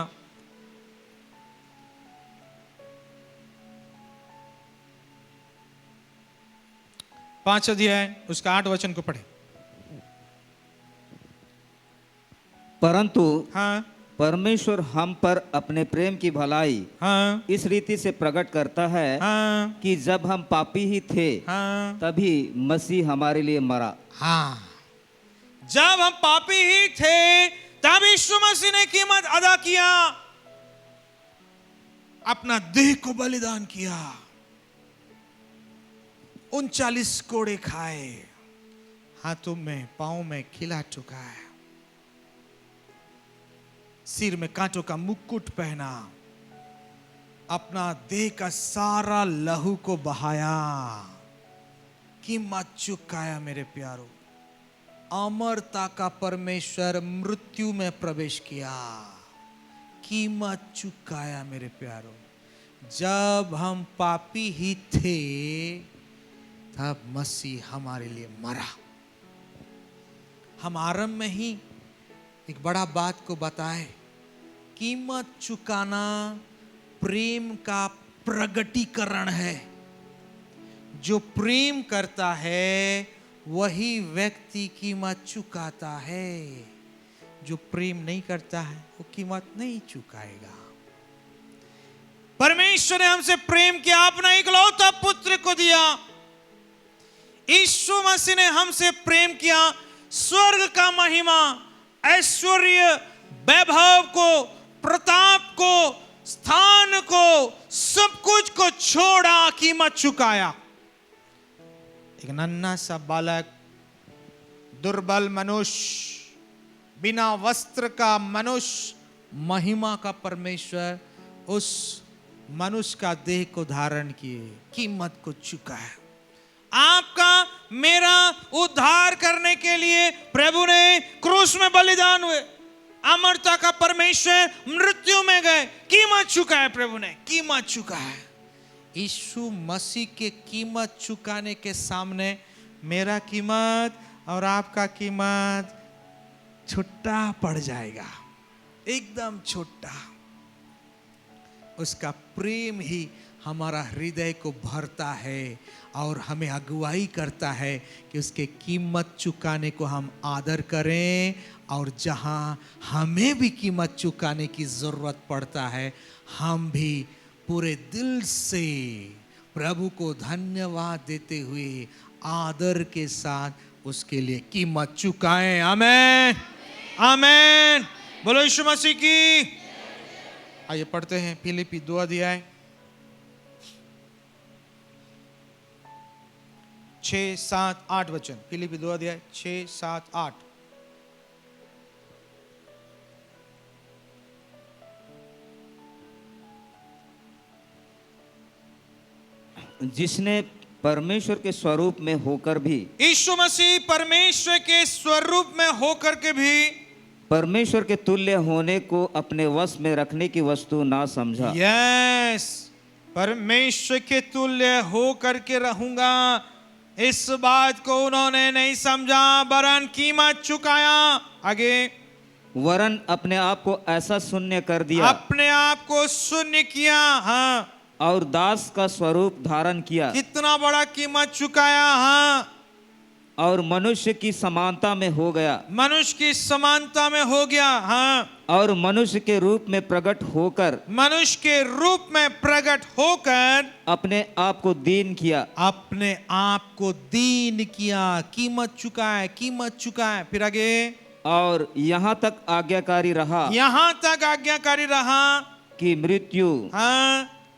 5 अध्याय उसका 8 वचन को पढ़े। परंतु हाँ परमेश्वर हम पर अपने प्रेम की भलाई हाँ इस रीति से प्रकट करता है हाँ कि जब हम पापी ही थे हाँ तभी मसीह हमारे लिए मरा। हाँ, जब हम पापी ही थे तब यीशु मसीह ने कीमत अदा किया, अपना देह को बलिदान किया, 39 कोड़े खाए, हाथों में पांव में खिला चुकाया, सिर में कांटों का मुकुट पहना, अपना देह का सारा लहू को बहाया, कीमत चुकाया। मेरे प्यारो, अमरता का परमेश्वर मृत्यु में प्रवेश किया, कीमत चुकाया। मेरे प्यारो, जब हम पापी ही थे तब मसीह हमारे लिए मरा। हम आरंभ में ही एक बड़ा बात को बताए, कीमत चुकाना प्रेम का प्रगटीकरण है। जो प्रेम करता है वही व्यक्ति कीमत चुकाता है। जो प्रेम नहीं करता है वो कीमत नहीं चुकाएगा। परमेश्वर ने हमसे प्रेम किया, अपना इकलौता पुत्र को दिया। यीशु मसीह ने हमसे प्रेम किया, स्वर्ग का महिमा, ऐश्वर्य, वैभव को, प्रताप को, स्थान को, सब कुछ को छोड़ा, कीमत चुकाया। एक नन्हा सा बालक दुर्बल मनुष्य, बिना वस्त्र का मनुष्य, महिमा का परमेश्वर उस मनुष्य का देह को धारण किए, कीमत को चुकाया। आपका मेरा उद्धार करने के लिए प्रभु ने क्रूस में बलिदान हुए। अमरता का परमेश्वर मृत्यु में गए, कीमत चुकाया प्रभु ने, कीमत चुकाया। यीशु मसीह के कीमत चुकाने के सामने मेरा कीमत और आपका कीमत छोटा पड़ जाएगा, एकदम छोटा। उसका प्रेम ही हमारा हृदय को भरता है और हमें अगुवाई करता है कि उसके कीमत चुकाने को हम आदर करें, और जहां हमें भी कीमत चुकाने की जरूरत पड़ता है हम भी पूरे दिल से प्रभु को धन्यवाद देते हुए आदर के साथ उसके लिए कीमत चुकाएं। आमीन, आमीन। बोलो यीशु मसीह की। आइए पढ़ते हैं फिलिप्पी 2 अध्याय 6, 7, 8 वचन। फिलिप्पी 2 अध्याय 6, 7, 8। जिसने परमेश्वर के स्वरूप में होकर भी, यीशु मसीह परमेश्वर के स्वरूप में होकर के भी परमेश्वर के तुल्य होने को अपने वश में रखने की वस्तु ना समझा। यस, परमेश्वर के तुल्य हो करके रहूंगा, इस बात को उन्होंने नहीं समझा, वरन कीमत चुकाया। आगे, वरन अपने आप को ऐसा शून्य कर दिया, अपने आप को शून्य किया। हाँ, और दास का स्वरूप धारण किया, कितना बड़ा कीमत चुकाया। हाँ, और मनुष्य की समानता में हो गया, मनुष्य की समानता में हो गया। हाँ, और मनुष्य के रूप में प्रकट होकर, मनुष्य के रूप में प्रकट होकर अपने आप को दीन किया, अपने आप को दीन किया। कीमत चुकाए, कीमत चुकाए। फिर आगे, और यहाँ तक आज्ञाकारी रहा, यहां तक आज्ञाकारी रहा कि मृत्यु,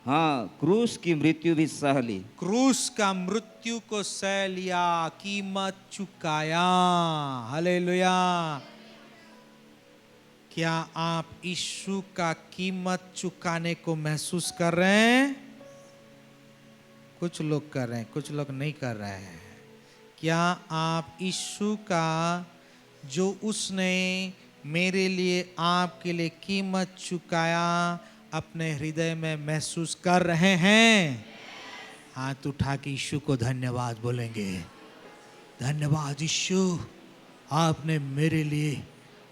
हाँ, क्रूस की मृत्यु भी सह ली। क्रूस का मृत्यु को सह लिया, कीमत चुकाया। हालेलुया। क्या आप यीशु का कीमत चुकाने को महसूस कर रहे हैं? कुछ लोग कर रहे हैं, कुछ लोग नहीं कर रहे हैं। क्या आप यीशु का जो उसने मेरे लिए, आपके लिए कीमत चुकाया, अपने हृदय में महसूस कर रहे हैं? हाथ उठा के यीशु को धन्यवाद बोलेंगे। धन्यवाद यीशु, आपने मेरे लिए,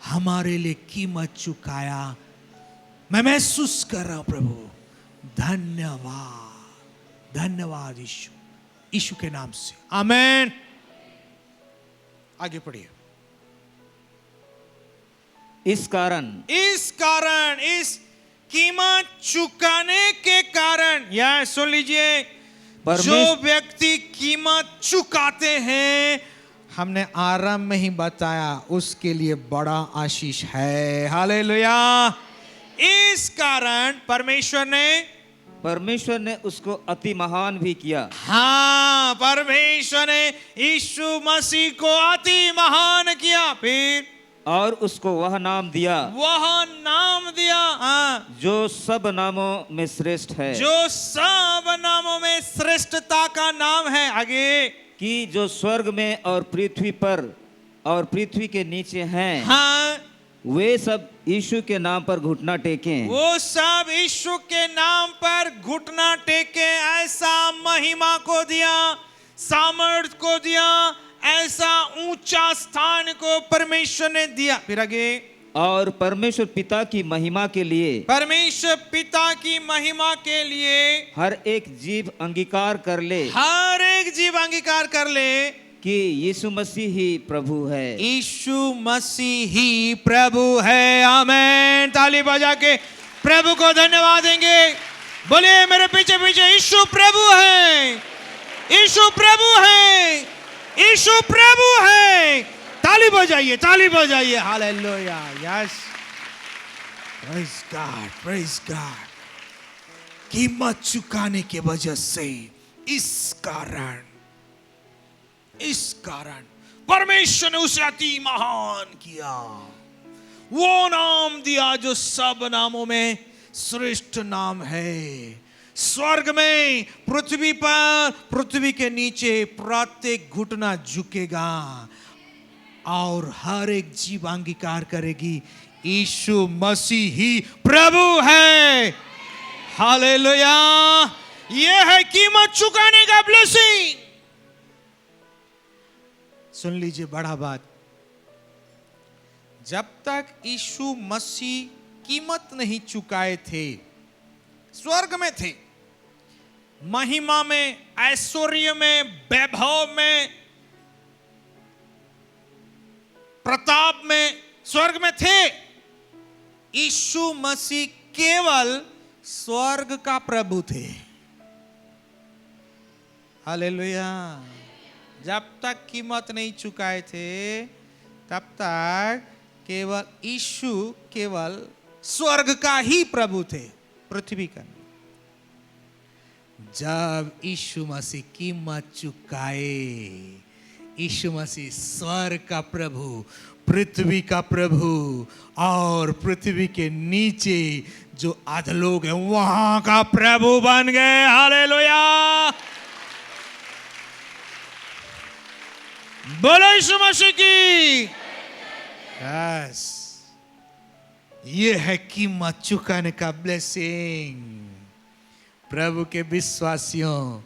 हमारे लिए कीमत चुकाया। मैं महसूस कर रहा हूं प्रभु, धन्यवाद, धन्यवाद यीशु, यीशु के नाम से। आमीन। आगे पढ़िए। इस कारण इस कीमत चुकाने के कारण, यह सुन लीजिए, जो व्यक्ति कीमत चुकाते हैं, हमने आरंभ में ही बताया, उसके लिए बड़ा आशीष है। हालेलुया। इस कारण परमेश्वर ने उसको अति महान भी किया। हाँ, परमेश्वर ने यीशु मसीह को अति महान किया। फिर, और उसको वह नाम दिया, हाँ, जो सब नामों में श्रेष्ठ है, जो सब नामों में श्रेष्ठता का नाम है। आगे, कि जो स्वर्ग में और पृथ्वी पर और पृथ्वी के नीचे हैं, हाँ, वे सब यीशु के नाम पर घुटना टेकें। वो सब यीशु के नाम पर घुटना टेके। ऐसा महिमा को दिया, सामर्थ को दिया, ऐसा ऊंचा स्थान को परमेश्वर ने दिया। फिर आगे, और परमेश्वर पिता की महिमा के लिए, परमेश्वर पिता की महिमा के लिए हर एक जीव अंगीकार कर ले, हर एक जीव अंगीकार कर ले कि यीशु मसीह ही प्रभु है। यीशु मसीह ही प्रभु है। आमीन। ताली बजा के प्रभु को धन्यवाद देंगे। बोलिए मेरे पीछे पीछे, यीशु प्रभु है, यीशु प्रभु है, यीशु प्रभु है। ताली बजाइए, ताली बजाइए। Hallelujah. Yes, praise God, praise God. कीमत चुकाने के वजह से, इस कारण परमेश्वर ने उसे अति महान किया, वो नाम दिया जो सब नामों में श्रेष्ठ नाम है। स्वर्ग में, पृथ्वी पर, पृथ्वी के नीचे प्रत्येक घुटना झुकेगा और हर एक जीव अंगीकार करेगी यीशु मसीह ही प्रभु है। हालेलुया। ये है कीमत चुकाने का ब्लेसिंग। सुन लीजिए बड़ा बात, जब तक यीशु मसीह कीमत नहीं चुकाए थे, स्वर्ग में थे, महिमा में, ऐश्वर्य में, वैभव में, प्रताप में, स्वर्ग में थे, यीशु मसीह केवल स्वर्ग का प्रभु थे। हालेलुया। जब तक कीमत नहीं चुकाए थे तब तक केवल यीशु केवल स्वर्ग का ही प्रभु थे, पृथ्वी का नहीं। जब यीशु मसीह कीमत चुकाए, यीशु मसीह स्वर्ग का प्रभु, पृथ्वी का प्रभु और पृथ्वी के नीचे जो अधलोक है वहां का प्रभु बन गए। हालेलुया। बोलो यीशु मसीह की। यस, ये है कीमत चुकाने का ब्लेसिंग। प्रभु के विश्वासियों,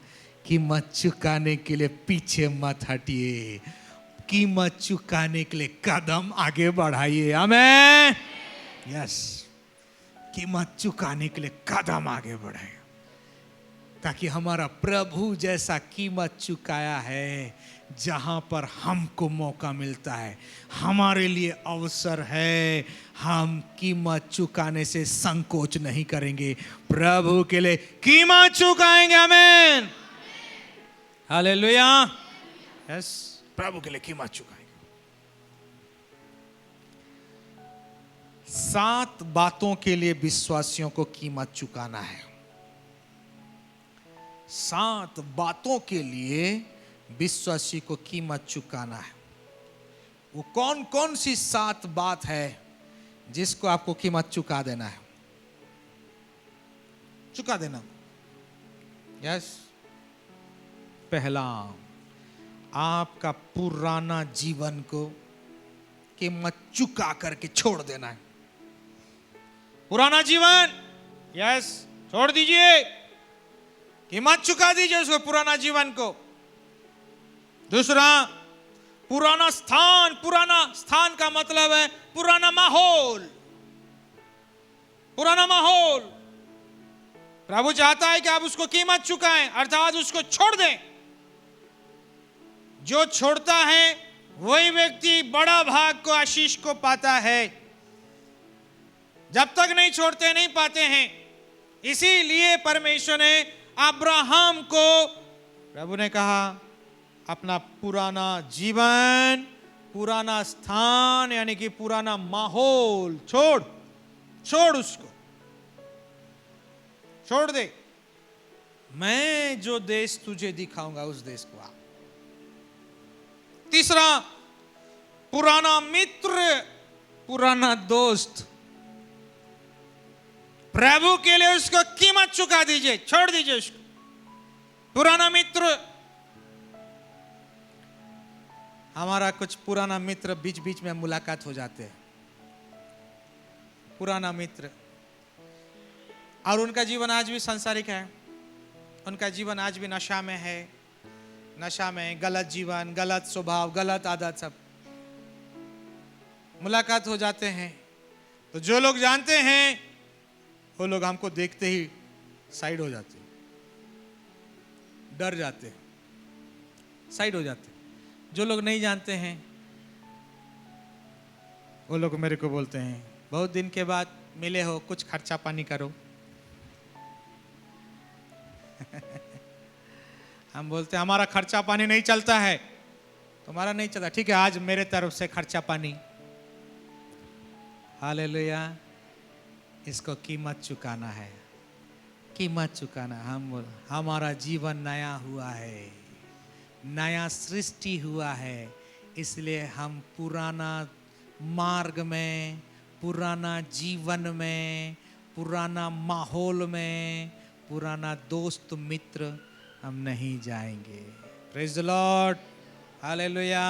कीमत चुकाने के लिए पीछे मत हटिए, कीमत चुकाने के लिए कदम आगे बढ़ाइए। आमीन। यस, कीमत चुकाने के लिए कदम आगे बढ़ाइए ताकि हमारा प्रभु जैसा कीमत चुकाया है, जहां पर हमको मौका मिलता है, हमारे लिए अवसर है, हम कीमत चुकाने से संकोच नहीं करेंगे, प्रभु के लिए कीमत चुकाएंगे। आमीन। हालेलुया। यस, प्रभु के लिए कीमत चुकाएंगे। 7 बातों के लिए विश्वासियों को कीमत चुकाना है। 7 बातों के लिए विश्वासी को कीमत चुकाना है। वो कौन कौन सी 7 बात है जिसको आपको कीमत चुका देना है? चुका देना। यस। पहला, आपका पुराना जीवन को कीमत चुका करके छोड़ देना है। पुराना जीवन, यस, छोड़ दीजिए, कीमत चुका दीजिए उसको, पुराना जीवन को। दूसरा, पुराना स्थान। पुराना स्थान का मतलब है पुराना माहौल। पुराना माहौल प्रभु चाहता है कि आप उसको कीमत चुकाएं, अर्थात उसको छोड़ दें। जो छोड़ता है वही व्यक्ति बड़ा भाग को, आशीष को पाता है। जब तक नहीं छोड़ते नहीं पाते हैं। इसीलिए परमेश्वर ने अब्राहम को, प्रभु ने कहा, अपना पुराना जीवन, पुराना स्थान यानी कि पुराना माहौल छोड़ उसको, छोड़ दे। मैं जो देश तुझे दिखाऊंगा उस देश को आ। तीसरा, पुराना मित्र, पुराना दोस्त। प्रभु के लिए उसको कीमत चुका दीजिए, छोड़ दीजिए उसको। पुराना मित्र, हमारा कुछ पुराना मित्र बीच बीच में मुलाकात हो जाते हैं, पुराना मित्र, और उनका जीवन आज भी सांसारिक है। उनका जीवन आज भी नशा में है, नशा में, गलत जीवन, गलत स्वभाव, गलत आदत, सब मुलाकात हो जाते हैं। तो जो लोग जानते हैं वो लोग हमको देखते ही साइड हो जाते, डर जाते, साइड हो जाते। जो लोग नहीं जानते हैं वो लोग मेरे को बोलते हैं, बहुत दिन के बाद मिले हो, कुछ खर्चा पानी करो। हम बोलते हैं हमारा खर्चा पानी नहीं चलता है। तुम्हारा नहीं चलता, ठीक है, आज मेरे तरफ से खर्चा पानी। हालेलुया। इसको कीमत चुकाना है, कीमत चुकाना। हमारा जीवन नया हुआ है, नया सृष्टि हुआ है, इसलिए हम पुराना मार्ग में, पुराना जीवन में, पुराना माहौल में, पुराना दोस्त मित्र हम नहीं जाएंगे। Praise the Lord, hallelujah.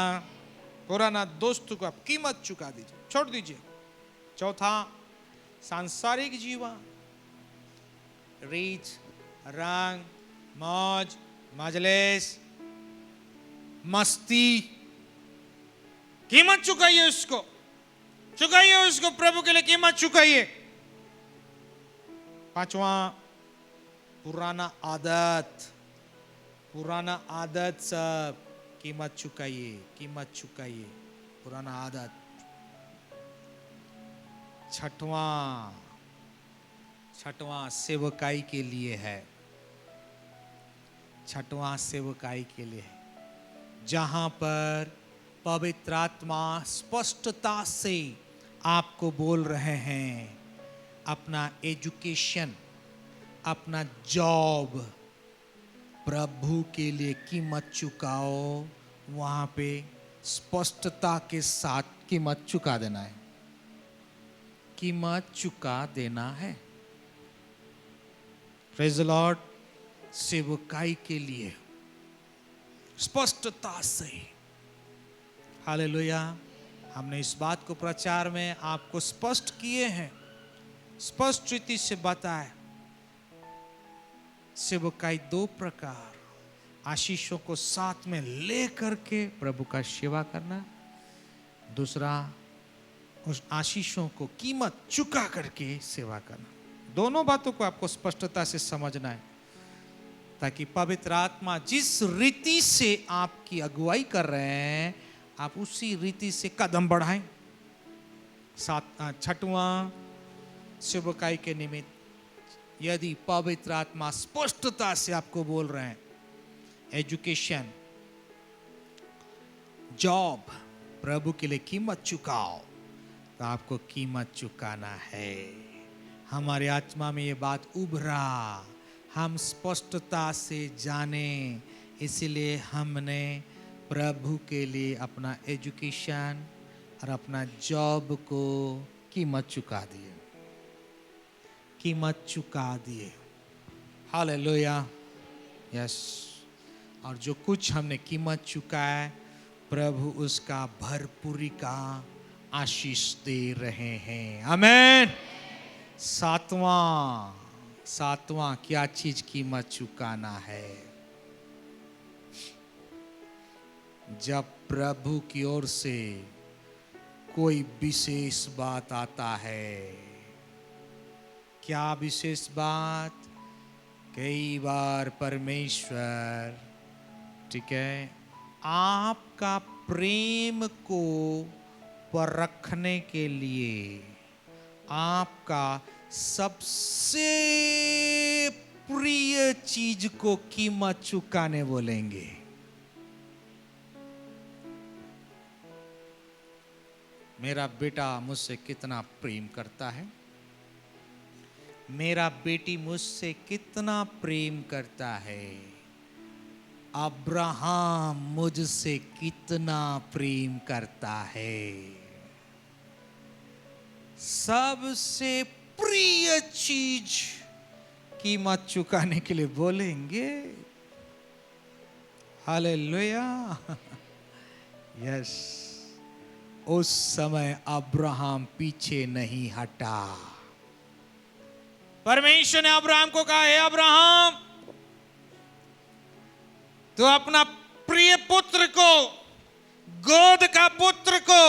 पुराना दोस्त को आप कीमत चुका दीजिए, छोड़ दीजिए। चौथा, सांसारिक जीवन, रीच, रंग, मौज, मजलिस, मस्ती, कीमत चुकाइए उसको, चुकाइए उसको, प्रभु के लिए कीमत चुकाइए। पांचवा, पुराना आदत, पुराना आदत सब कीमत चुकाइए, कीमत चुकाइए, पुराना आदत। छठवां सेवकाई के लिए है, छठवां सेवकाई के लिए है, जहां पर पवित्र आत्मा स्पष्टता से आपको बोल रहे हैं, अपना एजुकेशन, अपना जॉब प्रभु के लिए कीमत चुकाओ। वहां पे स्पष्टता के साथ कीमत चुका देना है, कीमत चुका देना है। Praise the Lord. सेवकाई के लिए स्पष्टता से, हालेलुया। हमने इस बात को प्रचार में आपको स्पष्ट किए हैं, स्पष्ट रीति से बताया। सेवकाई दो प्रकार, आशीषों को साथ में ले करके प्रभु का सेवा करना, दूसरा उस आशीषों को कीमत चुका करके सेवा करना। दोनों बातों को आपको स्पष्टता से समझना है, ताकि पवित्र आत्मा जिस रीति से आपकी अगुवाई कर रहे हैं, आप उसी रीति से कदम बढ़ाएं। छठवां, सेवकाई के निमित्त यदि पवित्र आत्मा स्पष्टता से आपको बोल रहे हैं, एजुकेशन, जॉब, प्रभु के लिए कीमत चुकाओ, तो आपको कीमत चुकाना है। हमारे आत्मा में ये बात उभरा, हम स्पष्टता से जाने, इसलिए हमने प्रभु के लिए अपना एजुकेशन और अपना जॉब को कीमत चुका दिए, कीमत चुका दिए। Hallelujah, yes. और जो कुछ हमने कीमत चुकाया, प्रभु उसका भरपूरी का आशीष दे रहे हैं। आमीन। सातवां क्या चीज कीमत चुकाना है? जब प्रभु की ओर से कोई विशेष बात आता है। क्या विशेष बात? कई बार परमेश्वर, ठीक है, आपका प्रेम को परखने के लिए आपका सबसे प्रिय चीज को कीमत चुकाने बोलेंगे। मेरा बेटा मुझसे कितना प्रेम करता है, मेरा बेटी मुझसे कितना प्रेम करता है, अब्राहम मुझसे कितना प्रेम करता है। सबसे प्रिय चीज कीमत चुकाने के लिए बोलेंगे। Hallelujah, yes. उस समय अब्राहम पीछे नहीं हटा। परमेश्वर ने अब्राहम को कहा, हे अब्राहम, तो अपना प्रिय पुत्र को, गोद का पुत्र को,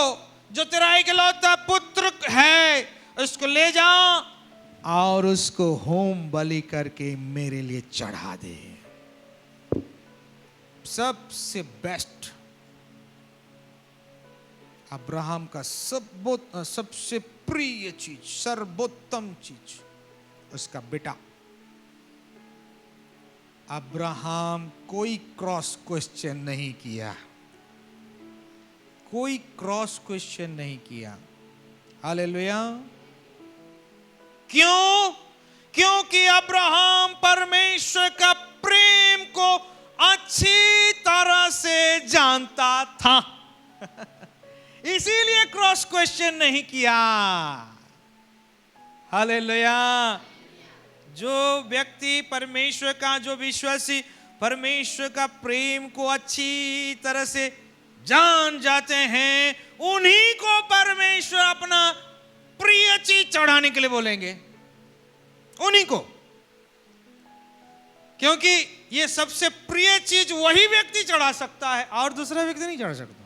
जो तेरा इकलौता पुत्र है, उसको ले जा और उसको होम बलि करके मेरे लिए चढ़ा दे। सबसे बेस्ट, अब्राहम का सबसे प्रिय चीज, सर्वोत्तम चीज, उसका बेटा। अब्राहम कोई क्रॉस क्वेश्चन नहीं किया, कोई क्रॉस क्वेश्चन नहीं किया। हालेलुया। क्यों? क्योंकि अब्राहम परमेश्वर का प्रेम को अच्छी तरह से जानता था। इसीलिए क्रॉस क्वेश्चन नहीं किया। हालेलुया। जो व्यक्ति परमेश्वर का, जो विश्वासी परमेश्वर का प्रेम को अच्छी तरह से जान जाते हैं, उन्हीं को परमेश्वर अपना प्रिय चीज चढ़ाने के लिए बोलेंगे, उन्हीं को। क्योंकि ये सबसे प्रिय चीज वही व्यक्ति चढ़ा सकता है और दूसरा व्यक्ति नहीं चढ़ा सकता।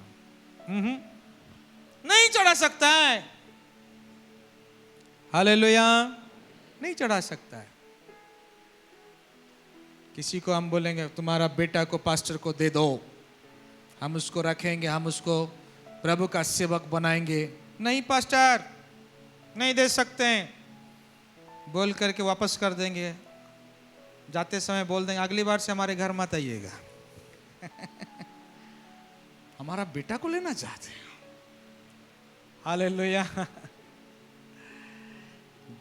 नहीं चढ़ा सकता है। हालेलुया। नहीं चढ़ा सकता है। किसी को हम बोलेंगे तुम्हारा बेटा को पास्टर को दे दो, हम उसको रखेंगे, हम उसको प्रभु का सेवक बनाएंगे। नहीं पास्टर, नहीं दे सकते हैं, बोल करके वापस कर देंगे। जाते समय बोल देंगे अगली बार से हमारे घर मत आइएगा। हमारा बेटा को लेना चाहते हैं। हालेलुया।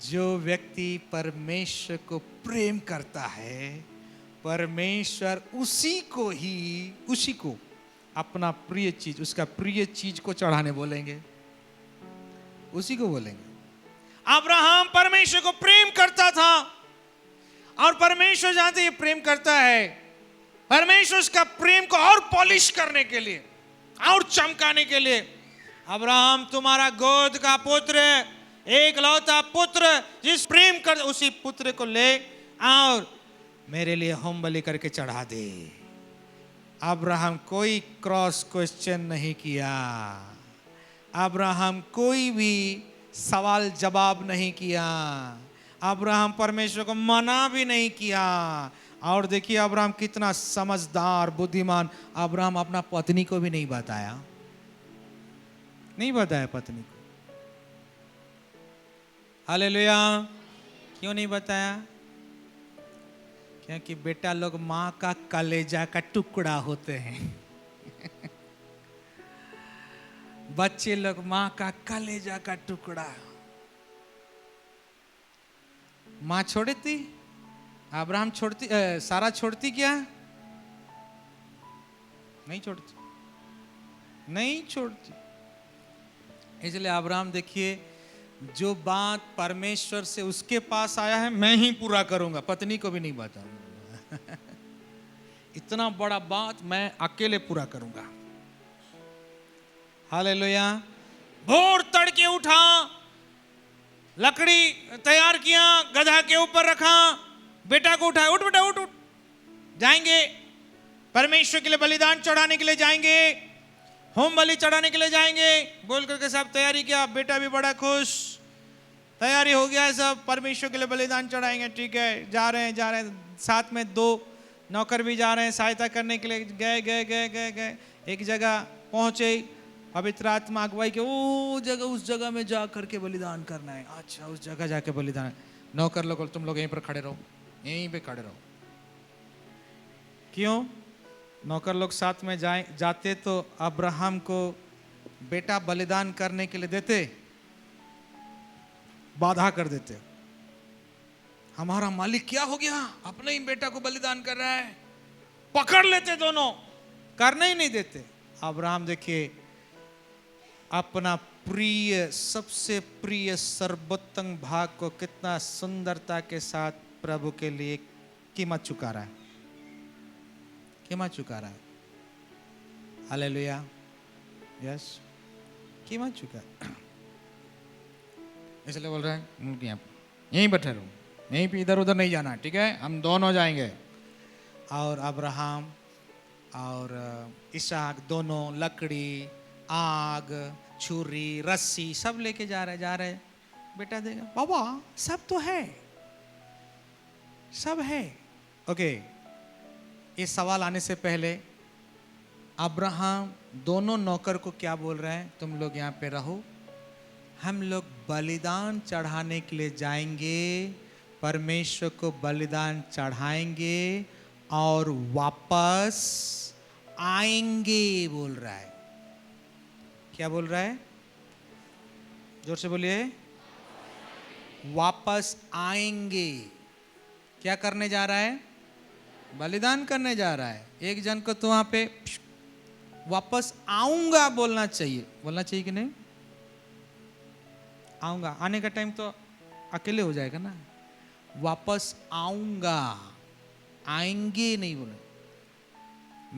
जो व्यक्ति परमेश्वर को प्रेम करता है, परमेश्वर उसी को अपना प्रिय चीज, उसका प्रिय चीज को चढ़ाने बोलेंगे, उसी को बोलेंगे। अब्राहम परमेश्वर को प्रेम करता था और परमेश्वर जानते ये प्रेम करता है, परमेश्वर उसका प्रेम को और पॉलिश करने के लिए, और चमकाने के लिए, अब्राहम तुम्हारा गोद का पुत्र, एक लौता पुत्र जिस प्रेम कर, उसी पुत्र को ले और मेरे लिए होम बलि करके चढ़ा दे। अब्राहम कोई क्रॉस क्वेश्चन नहीं किया, अब्राहम कोई भी सवाल जवाब नहीं किया, अब्राहम परमेश्वर को मना भी नहीं किया। और देखिए अब्राहम कितना समझदार बुद्धिमान, अब्राहम अपना पत्नी को भी नहीं बताया, नहीं बताया पत्नी को। हालेलुया। क्यों नहीं बताया? क्योंकि बेटा लोग माँ का कलेजा का टुकड़ा होते हैं। बच्चे लोग माँ का कलेजा का टुकड़ा। माँ छोड़ती, अब्राहम छोड़ती, सारा छोड़ती क्या? नहीं छोड़ती, नहीं छोड़ती। इसलिए अब्राहम देखिए, जो बात परमेश्वर से उसके पास आया है मैं ही पूरा करूंगा, पत्नी को भी नहीं बताऊंगा। इतना बड़ा बात मैं अकेले पूरा करूंगा। हालेलुया। भोर तड़के उठा, लकड़ी तैयार किया, गधा के ऊपर रखा, बेटा को उठाया, उठ बेटा उठ उठ, जाएंगे परमेश्वर के लिए बलिदान चढ़ाने के लिए जाएंगे, होम बलि चढ़ाने के लिए जाएंगे, बोल करके सब तैयारी किया। बेटा भी बड़ा खुश, तैयारी हो गया है सब, परमेश्वर के लिए बलिदान चढ़ाएंगे। ठीक है, जा रहे हैं। साथ में 2 नौकर भी जा रहे हैं सहायता करने के लिए। गए एक जगह पहुंचे, पवित्र आत्मा अगुवाई के वो जगह, उस जगह में जा करके बलिदान करना है। अच्छा, उस जगह जाके बलिदान है। नौकर लोग तुम लोग यहीं पर खड़े रहो, यहीं पे खड़े रहो। क्यों? नौकर लोग साथ में जाते तो अब्राहम को बेटा बलिदान करने के लिए देते, बाधा कर देते। हमारा मालिक क्या हो गया, अपने ही बेटा को बलिदान कर रहा है, पकड़ लेते दोनों, करने ही नहीं देते। अब्राहम देखिए अपना प्रिय, सबसे प्रिय सर्वोत्तम भाग को कितना सुंदरता के साथ प्रभु के लिए कीमत चुका रहा है, कीमत चुका रहा है। हालेलुया। यस, कीमत चुका। इसलिए बोल रहे हैं यहीं बैठे रहो, यहीं पे इधर उधर नहीं जाना, ठीक है, हम दोनों जाएंगे। और अब्राहम और इसहाक दोनों लकड़ी, आग, छुरी, रस्सी सब लेके जा रहे। बेटा देगा, बाबा सब तो है, सब है। ओके, ये सवाल आने से पहले अब्राहम दोनों नौकर को क्या बोल रहे हैं? तुम लोग यहाँ पे रहो, हम लोग बलिदान चढ़ाने के लिए जाएंगे, परमेश्वर को बलिदान चढ़ाएंगे और वापस आएंगे, बोल रहा है। क्या बोल रहा है? जोर से बोलिए। वापस आएंगे। क्या करने जा रहा है? बलिदान करने जा रहा है। एक जन को तो वहां पे वापस आऊंगा बोलना चाहिए कि नहीं? आऊंगा, आने का टाइम तो अकेले हो जाएगा ना। वापस आऊंगा, आएंगे नहीं बोले।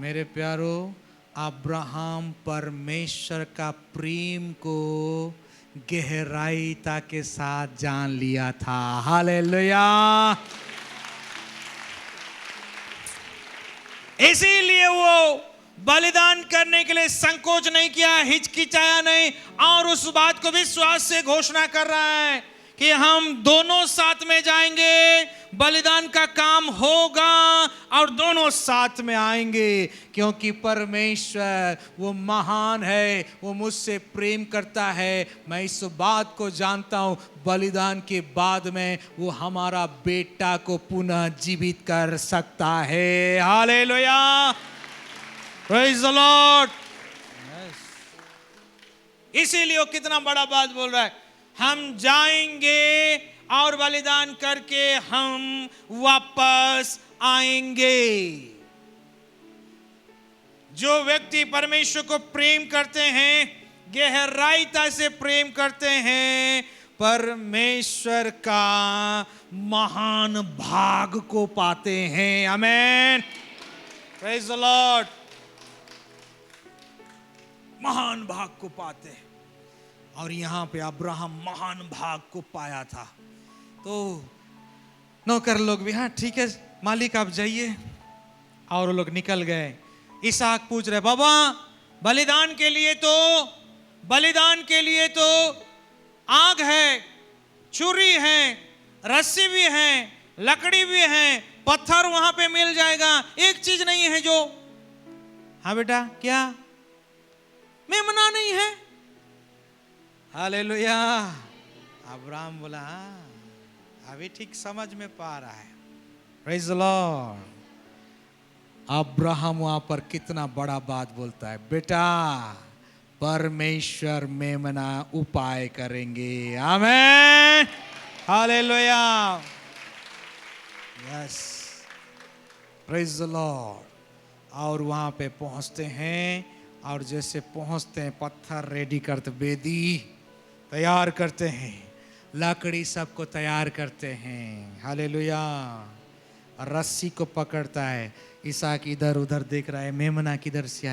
मेरे प्यारो, अब्राहम परमेश्वर का प्रेम को गहराईता के साथ जान लिया था। हालेलुया। इसीलिए वो बलिदान करने के लिए संकोच नहीं किया, हिचकिचाया नहीं, और उस बात को विश्वास से घोषणा कर रहा है कि हम दोनों साथ में जाएंगे, बलिदान का काम होगा और दोनों साथ में आएंगे, क्योंकि परमेश्वर वो महान है, वो मुझसे प्रेम करता है। मैं इस बात को जानता हूं, बलिदान के बाद में वो हमारा बेटा को पुनः जीवित कर सकता है। Hallelujah, praise the Lord. इसीलिए वो कितना बड़ा बात बोल रहा है, हम जाएंगे और बलिदान करके हम वापस आएंगे। जो व्यक्ति परमेश्वर को प्रेम करते हैं, गहराईता से प्रेम करते हैं, परमेश्वर का महान भाग को पाते हैं। आमेन, प्रेज द लॉर्ड। महान भाग को पाते हैं, और यहां पे अब्राहम महान भाग को पाया था। तो नौकर लोग भी, हाँ ठीक है मालिक आप जाइए, और वो लोग निकल गए। इसहाक पूछ रहे, बाबा बलिदान के लिए तो आग है, छुरी है, रस्सी भी है, लकड़ी भी है, पत्थर वहां पे मिल जाएगा, एक चीज नहीं है जो, हाँ बेटा क्या, मेमना नहीं है? हालेलुया। अब्राहम बोला, हाँ अभी ठीक समझ में पा रहा है। Praise the Lord. अब्राहम वहां पर कितना बड़ा बात बोलता है, बेटा परमेश्वर मेमना उपाय करेंगे। Amen, hallelujah, yes, praise the Lord. और वहां पे पहुंचते हैं, और जैसे पहुंचते हैं पत्थर रेडी करते, बेदी तैयार करते हैं, लकड़ी सबको तैयार करते हैं। हालेलुया। रस्सी को पकड़ता है, इसहाक इधर उधर देख रहा है, मेमना किधर से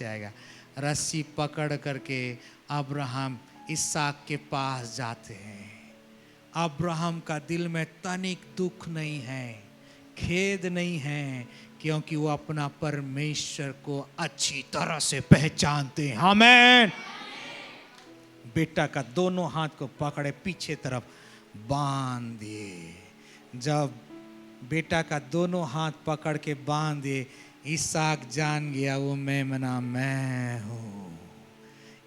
आएगा। रस्सी पकड़ करके अब्राहम इसहाक के पास जाते हैं। अब्राहम का दिल में तनिक दुख नहीं है, खेद नहीं है, क्योंकि वो अपना परमेश्वर को अच्छी तरह से पहचानते हैं। आमेन। बेटा का दोनों हाथ को पकड़े, पीछे तरफ बांध दिए। जब बेटा का दोनों हाथ पकड़ के बांध दिए, इसहाक जान गया वो मेमना मैं हूं।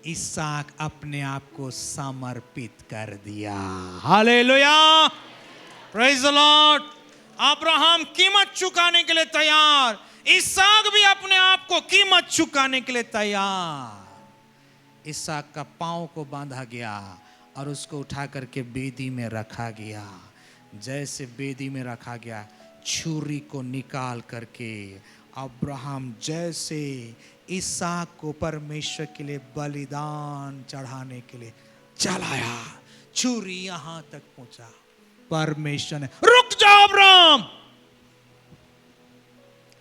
इसहाक अपने आप को समर्पित कर दिया। Hallelujah, praise the Lord. Abraham कीमत चुकाने के लिए तैयार, इसहाक भी अपने आप को कीमत चुकाने के लिए तैयार। इसहाक का पांव को बांधा गया और उसको उठा करके बेदी में रखा गया। जैसे बेदी में रखा गया, छुरी को निकाल करके अब्राहम जैसे इसहाक को परमेश्वर के लिए बलिदान चढ़ाने के लिए चलाया, छुरी यहां तक पहुंचा। परमेश्वर ने, रुक जाओ अब्राहम,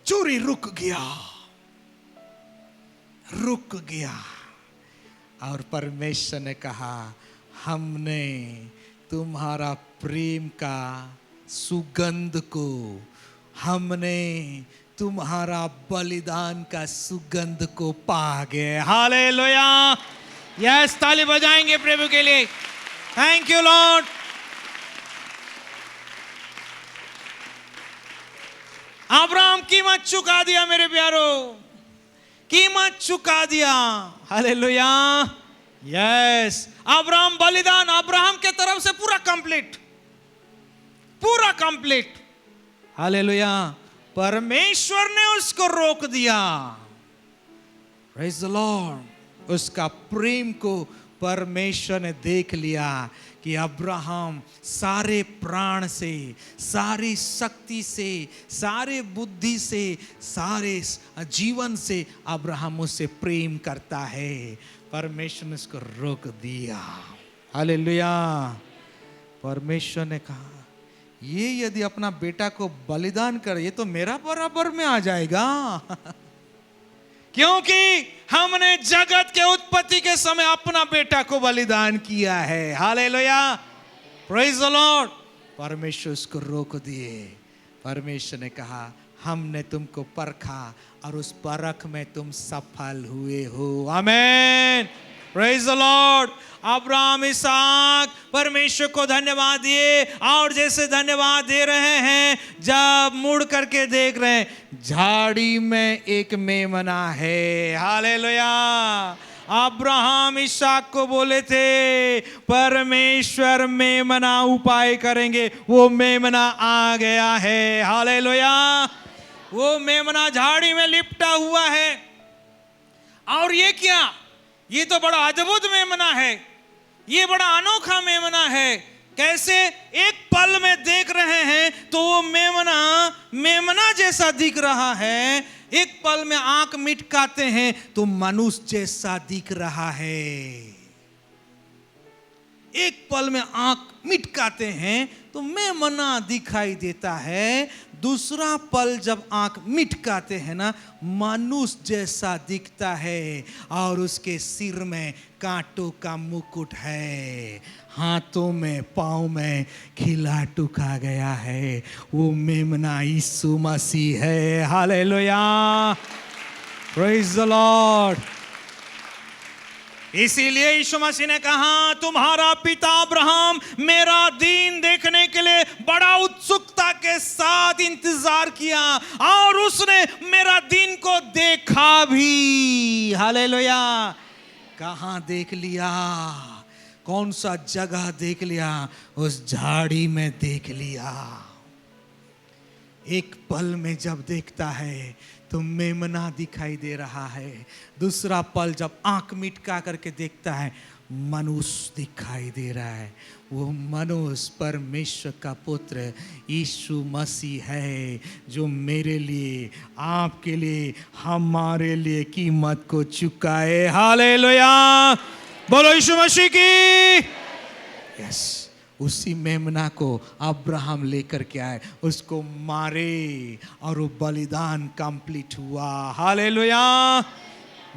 छुरी रुक गया। और परमेश्वर ने कहा, हमने तुम्हारा प्रेम का सुगंध को, हमने तुम्हारा बलिदान का सुगंध को पा गए। हालेलुया, यस, ताली बजाएंगे प्रभु के लिए। Thank you Lord. अब्राहम कीमत चुका दिया मेरे प्यारो, कीमत चुका दिया। Hallelujah, yes. अब्राहम बलिदान अब्राहम के तरफ से पूरा कंप्लीट। हालेलुया। परमेश्वर ने उसको रोक दिया। Praise the Lord. उसका प्रेम को परमेश्वर ने देख लिया कि अब्राहम सारे प्राण से, सारी शक्ति से, सारे बुद्धि से, सारे जीवन से अब्राहम उससे प्रेम करता है, परमेश्वर ने उसको रोक दिया। हालेलुया। परमेश्वर ने कहा ये यदि अपना बेटा को बलिदान करे, ये तो मेरा बराबर में आ जाएगा क्योंकि हमने जगत के उत्पत्ति के समय अपना बेटा को बलिदान किया है। Hallelujah, praise the Lord. परमेश्वर उसको रोक दिए। परमेश्वर ने कहा हमने तुमको परखा और उस परख में तुम सफल हुए हो। आमीन, प्रेज द लॉर्ड। अब्राहम इसहाक परमेश्वर को धन्यवाद दिए, और जैसे धन्यवाद दे रहे हैं, जब मुड़ करके देख रहे हैं झाड़ी में एक मेमना है। हालेलुया। अब्राहम इसहाक को बोले थे परमेश्वर मेमना उपाय करेंगे, वो मेमना आ गया है। हालेलुया। वो मेमना झाड़ी में लिपटा हुआ है। और ये क्या, ये तो बड़ा अद्भुत मेमना है, ये बड़ा अनोखा मेमना है। कैसे? एक पल में देख रहे हैं तो वो मेमना जैसा दिख रहा है, एक पल में आंख मिटकाते हैं तो मनुष्य जैसा दिख रहा है। एक पल में आंख मिटकाते हैं तो मेमना दिखाई देता है, दूसरा पल जब आंख मिटकाते हैं ना, मनुष्य जैसा दिखता है, और उसके सिर में कांटों का मुकुट है, हाथों में पांव में खिला टुका गया है। वो मेमना यीशु मसीह है। Hallelujah, praise the Lord. इसीलिए यीशु मसीह ने कहा तुम्हारा पिता अब्राहम मेरा दिन देखने के लिए बड़ा उत्सुकता के साथ इंतजार किया, और उसने मेरा दिन को देखा भी। हालेलुया। कहाँ देख लिया? कौन सा जगह देख लिया? उस झाड़ी में देख लिया। एक पल में जब देखता है तो मेमना दिखाई दे रहा है, दूसरा पल जब आंख मिटका करके देखता है मनुष्य दिखाई दे रहा है। वो मनुष्य परमेश्वर का पुत्र यीशु मसीह है, जो मेरे लिए, आपके लिए, हमारे लिए कीमत को चुकाए। हालेलुया, बोलो यीशु मसीह की। यस, उसी मेमना को अब्राहम लेकर के आए, उसको मारे और वो बलिदान कंप्लीट हुआ। हालेलुया।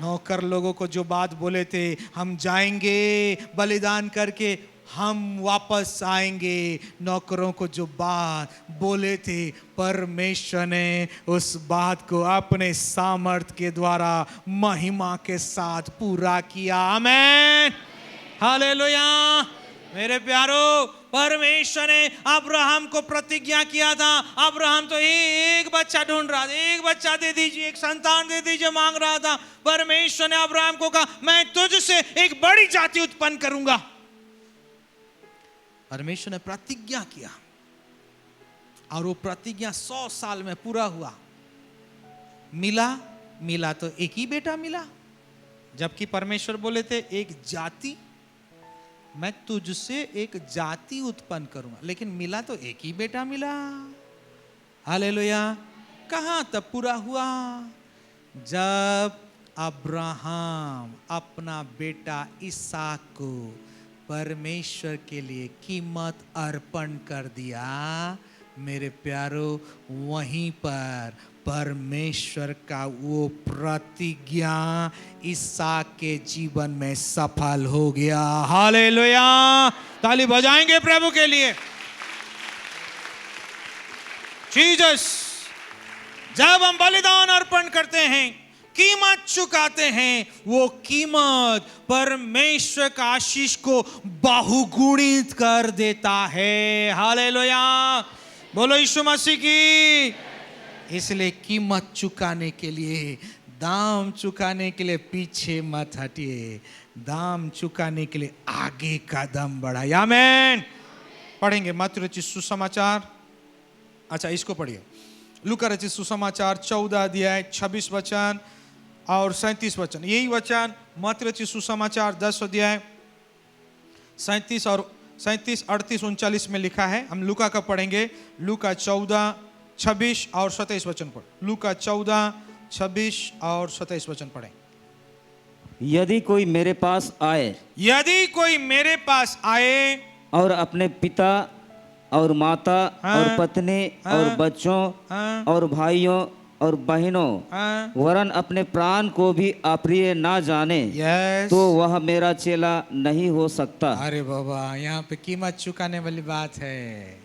नौकर लोगों को जो बात बोले थे हम जाएंगे बलिदान करके हम वापस आएंगे, नौकरों को जो बात बोले थे परमेश्वर ने उस बात को अपने सामर्थ के द्वारा महिमा के साथ पूरा किया। आमीन, हालेलुया। मेरे प्यारो, परमेश्वर ने अब्राहम को प्रतिज्ञा किया था। अब्राहम तो एक बच्चा ढूंढ रहा था, एक बच्चा दे दीजिए, एक संतान दे दीजिए मांग रहा था। परमेश्वर ने अब्राहम को कहा मैं तुझसे एक बड़ी जाति उत्पन्न करूंगा। परमेश्वर ने प्रतिज्ञा किया और वो प्रतिज्ञा 100 साल में पूरा हुआ। मिला तो एक ही बेटा मिला, जबकि परमेश्वर बोले थे एक जाति, मैं तुझसे एक जाति उत्पन्न करूंगा, लेकिन मिला तो एक ही बेटा मिला। हालेलुया। कहां तब पूरा हुआ? जब अब्राहम अपना बेटा इसहाक को परमेश्वर के लिए कीमत अर्पण कर दिया। मेरे प्यारो, वहीं पर परमेश्वर का वो प्रतिज्ञा इसहाक के जीवन में सफल हो गया। हालेलुया। ताली बजाएंगे प्रभु के लिए। जीसस, जब हम बलिदान अर्पण करते हैं, कीमत चुकाते हैं, वो कीमत परमेश्वर का आशीष को बहुगुणित कर देता है। हालेलुया, बोलो यीशु मसीह की। इसलिए कीमत चुकाने के लिए, दाम चुकाने के लिए पीछे मत हटिए, दाम चुकाने के लिए आगे कदम बढ़ाइए। आमीन। पढ़ेंगे मत्ती रचित सुसमाचार, अच्छा इसको पढ़िए, लूका रचित सुसमाचार 14 अध्याय 26 वचन और 37 वचन। यही वचन मत्ती रचित सुसमाचार 10 अध्याय 37 और 37, 38, 39 में लिखा है। हम लूका का पढ़ेंगे। लूका 14, 26 और 27 वचन पढ़। लूका 14, 26 और 27 वचन पढ़ें। यदि कोई मेरे पास आए यदि कोई मेरे पास आए और अपने पिता और माता हाँ, और पत्नी हाँ, और बच्चों हाँ, और भाइयों और बहनों हाँ, वरन अपने प्राण को भी अप्रिय ना जाने यस। तो वह मेरा चेला नहीं हो सकता। अरे बाबा, यहाँ पे कीमत चुकाने वाली बात है।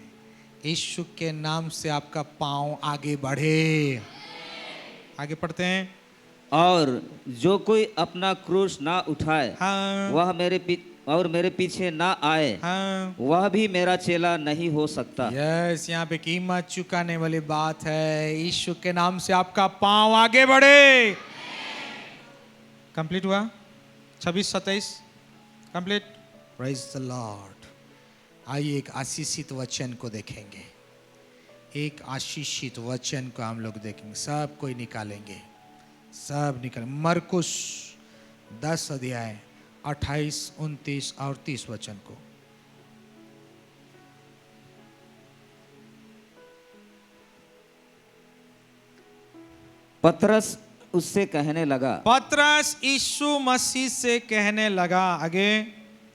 यीशु के नाम से आपका पांव आगे बढ़े। आगे पढ़ते हैं। और जो कोई अपना क्रूस ना उठाए हाँ, वह मेरे पीछे ना आए हाँ, वह भी मेरा चेला नहीं हो सकता। यस। यहाँ पे कीमत चुकाने वाली बात है। यीशु के नाम से आपका पांव आगे बढ़े। कंप्लीट हुआ 26, 27 कंप्लीट। Praise the Lord. आइए एक आशीषित वचन को देखेंगे। एक आशीषित वचन को हम लोग देखेंगे। सब कोई निकालेंगे, सब निकाल। मरकुस 10 अध्याय 28, 29 और 30 वचन को। पतरस उससे कहने लगा, पतरस यीशु मसीह से कहने लगा, आगे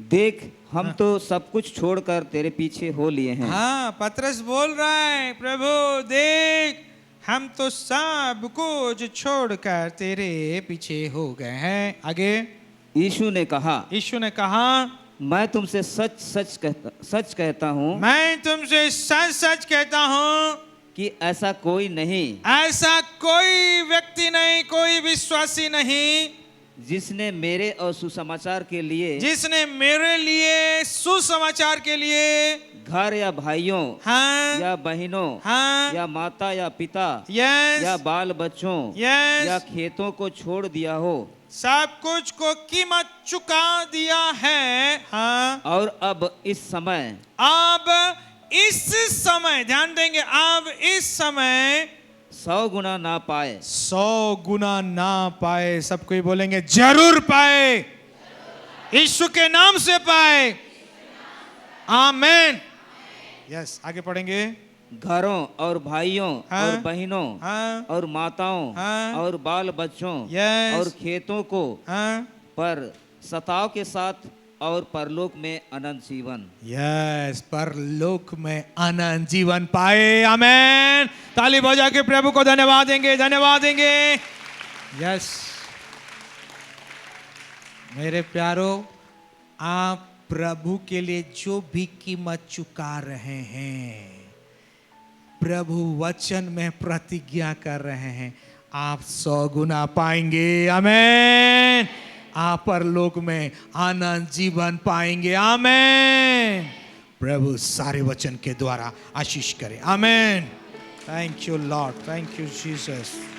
देख हम तो सब कुछ छोड़कर तेरे पीछे हो लिए हैं। हाँ, पतरस बोल रहा है, प्रभु देख हम तो सब कुछ छोड़कर तेरे पीछे हो गए हैं। आगे यीशु ने कहा, यीशु ने कहा, मैं तुमसे सच कहता हूँ मैं तुमसे सच सच कहता हूँ कि ऐसा कोई नहीं ऐसा कोई व्यक्ति नहीं, कोई विश्वासी नहीं जिसने मेरे और सुसमाचार के लिए जिसने मेरे लिए सुसमाचार के लिए घर या भाइयों हाँ, या बहनों हाँ, या माता या पिता यस, या बाल बच्चों यस, या खेतों को छोड़ दिया हो सब कुछ को कीमत चुका दिया है। हाँ, और अब इस समय ध्यान देंगे, अब इस समय 100 गुना ना पाए। 100 गुना ना पाए। सब कोई बोलेंगे जरूर पाए, यीशु के नाम से पाए। आमीन। यस, आगे पढ़ेंगे। घरों और भाइयों हाँ, और बहनों हाँ, और माताओं हाँ, और बाल बच्चों यस, और खेतों को हाँ, पर सताव के साथ और परलोक में अनंत जीवन। यस, परलोक में अनंत जीवन पाए। आमीन। ताली बजा के प्रभु को धन्यवाद देंगे, धन्यवाद देंगे। यस मेरे प्यारो, आप प्रभु के लिए जो भी कीमत चुका रहे हैं, प्रभु वचन में प्रतिज्ञा कर रहे हैं, आप 100 गुना पाएंगे। आमीन। आप परलोक में आनंद जीवन पाएंगे। आमीन। प्रभु सारे वचन के द्वारा आशीष करें। आमीन। Thank you Lord, thank you Jesus.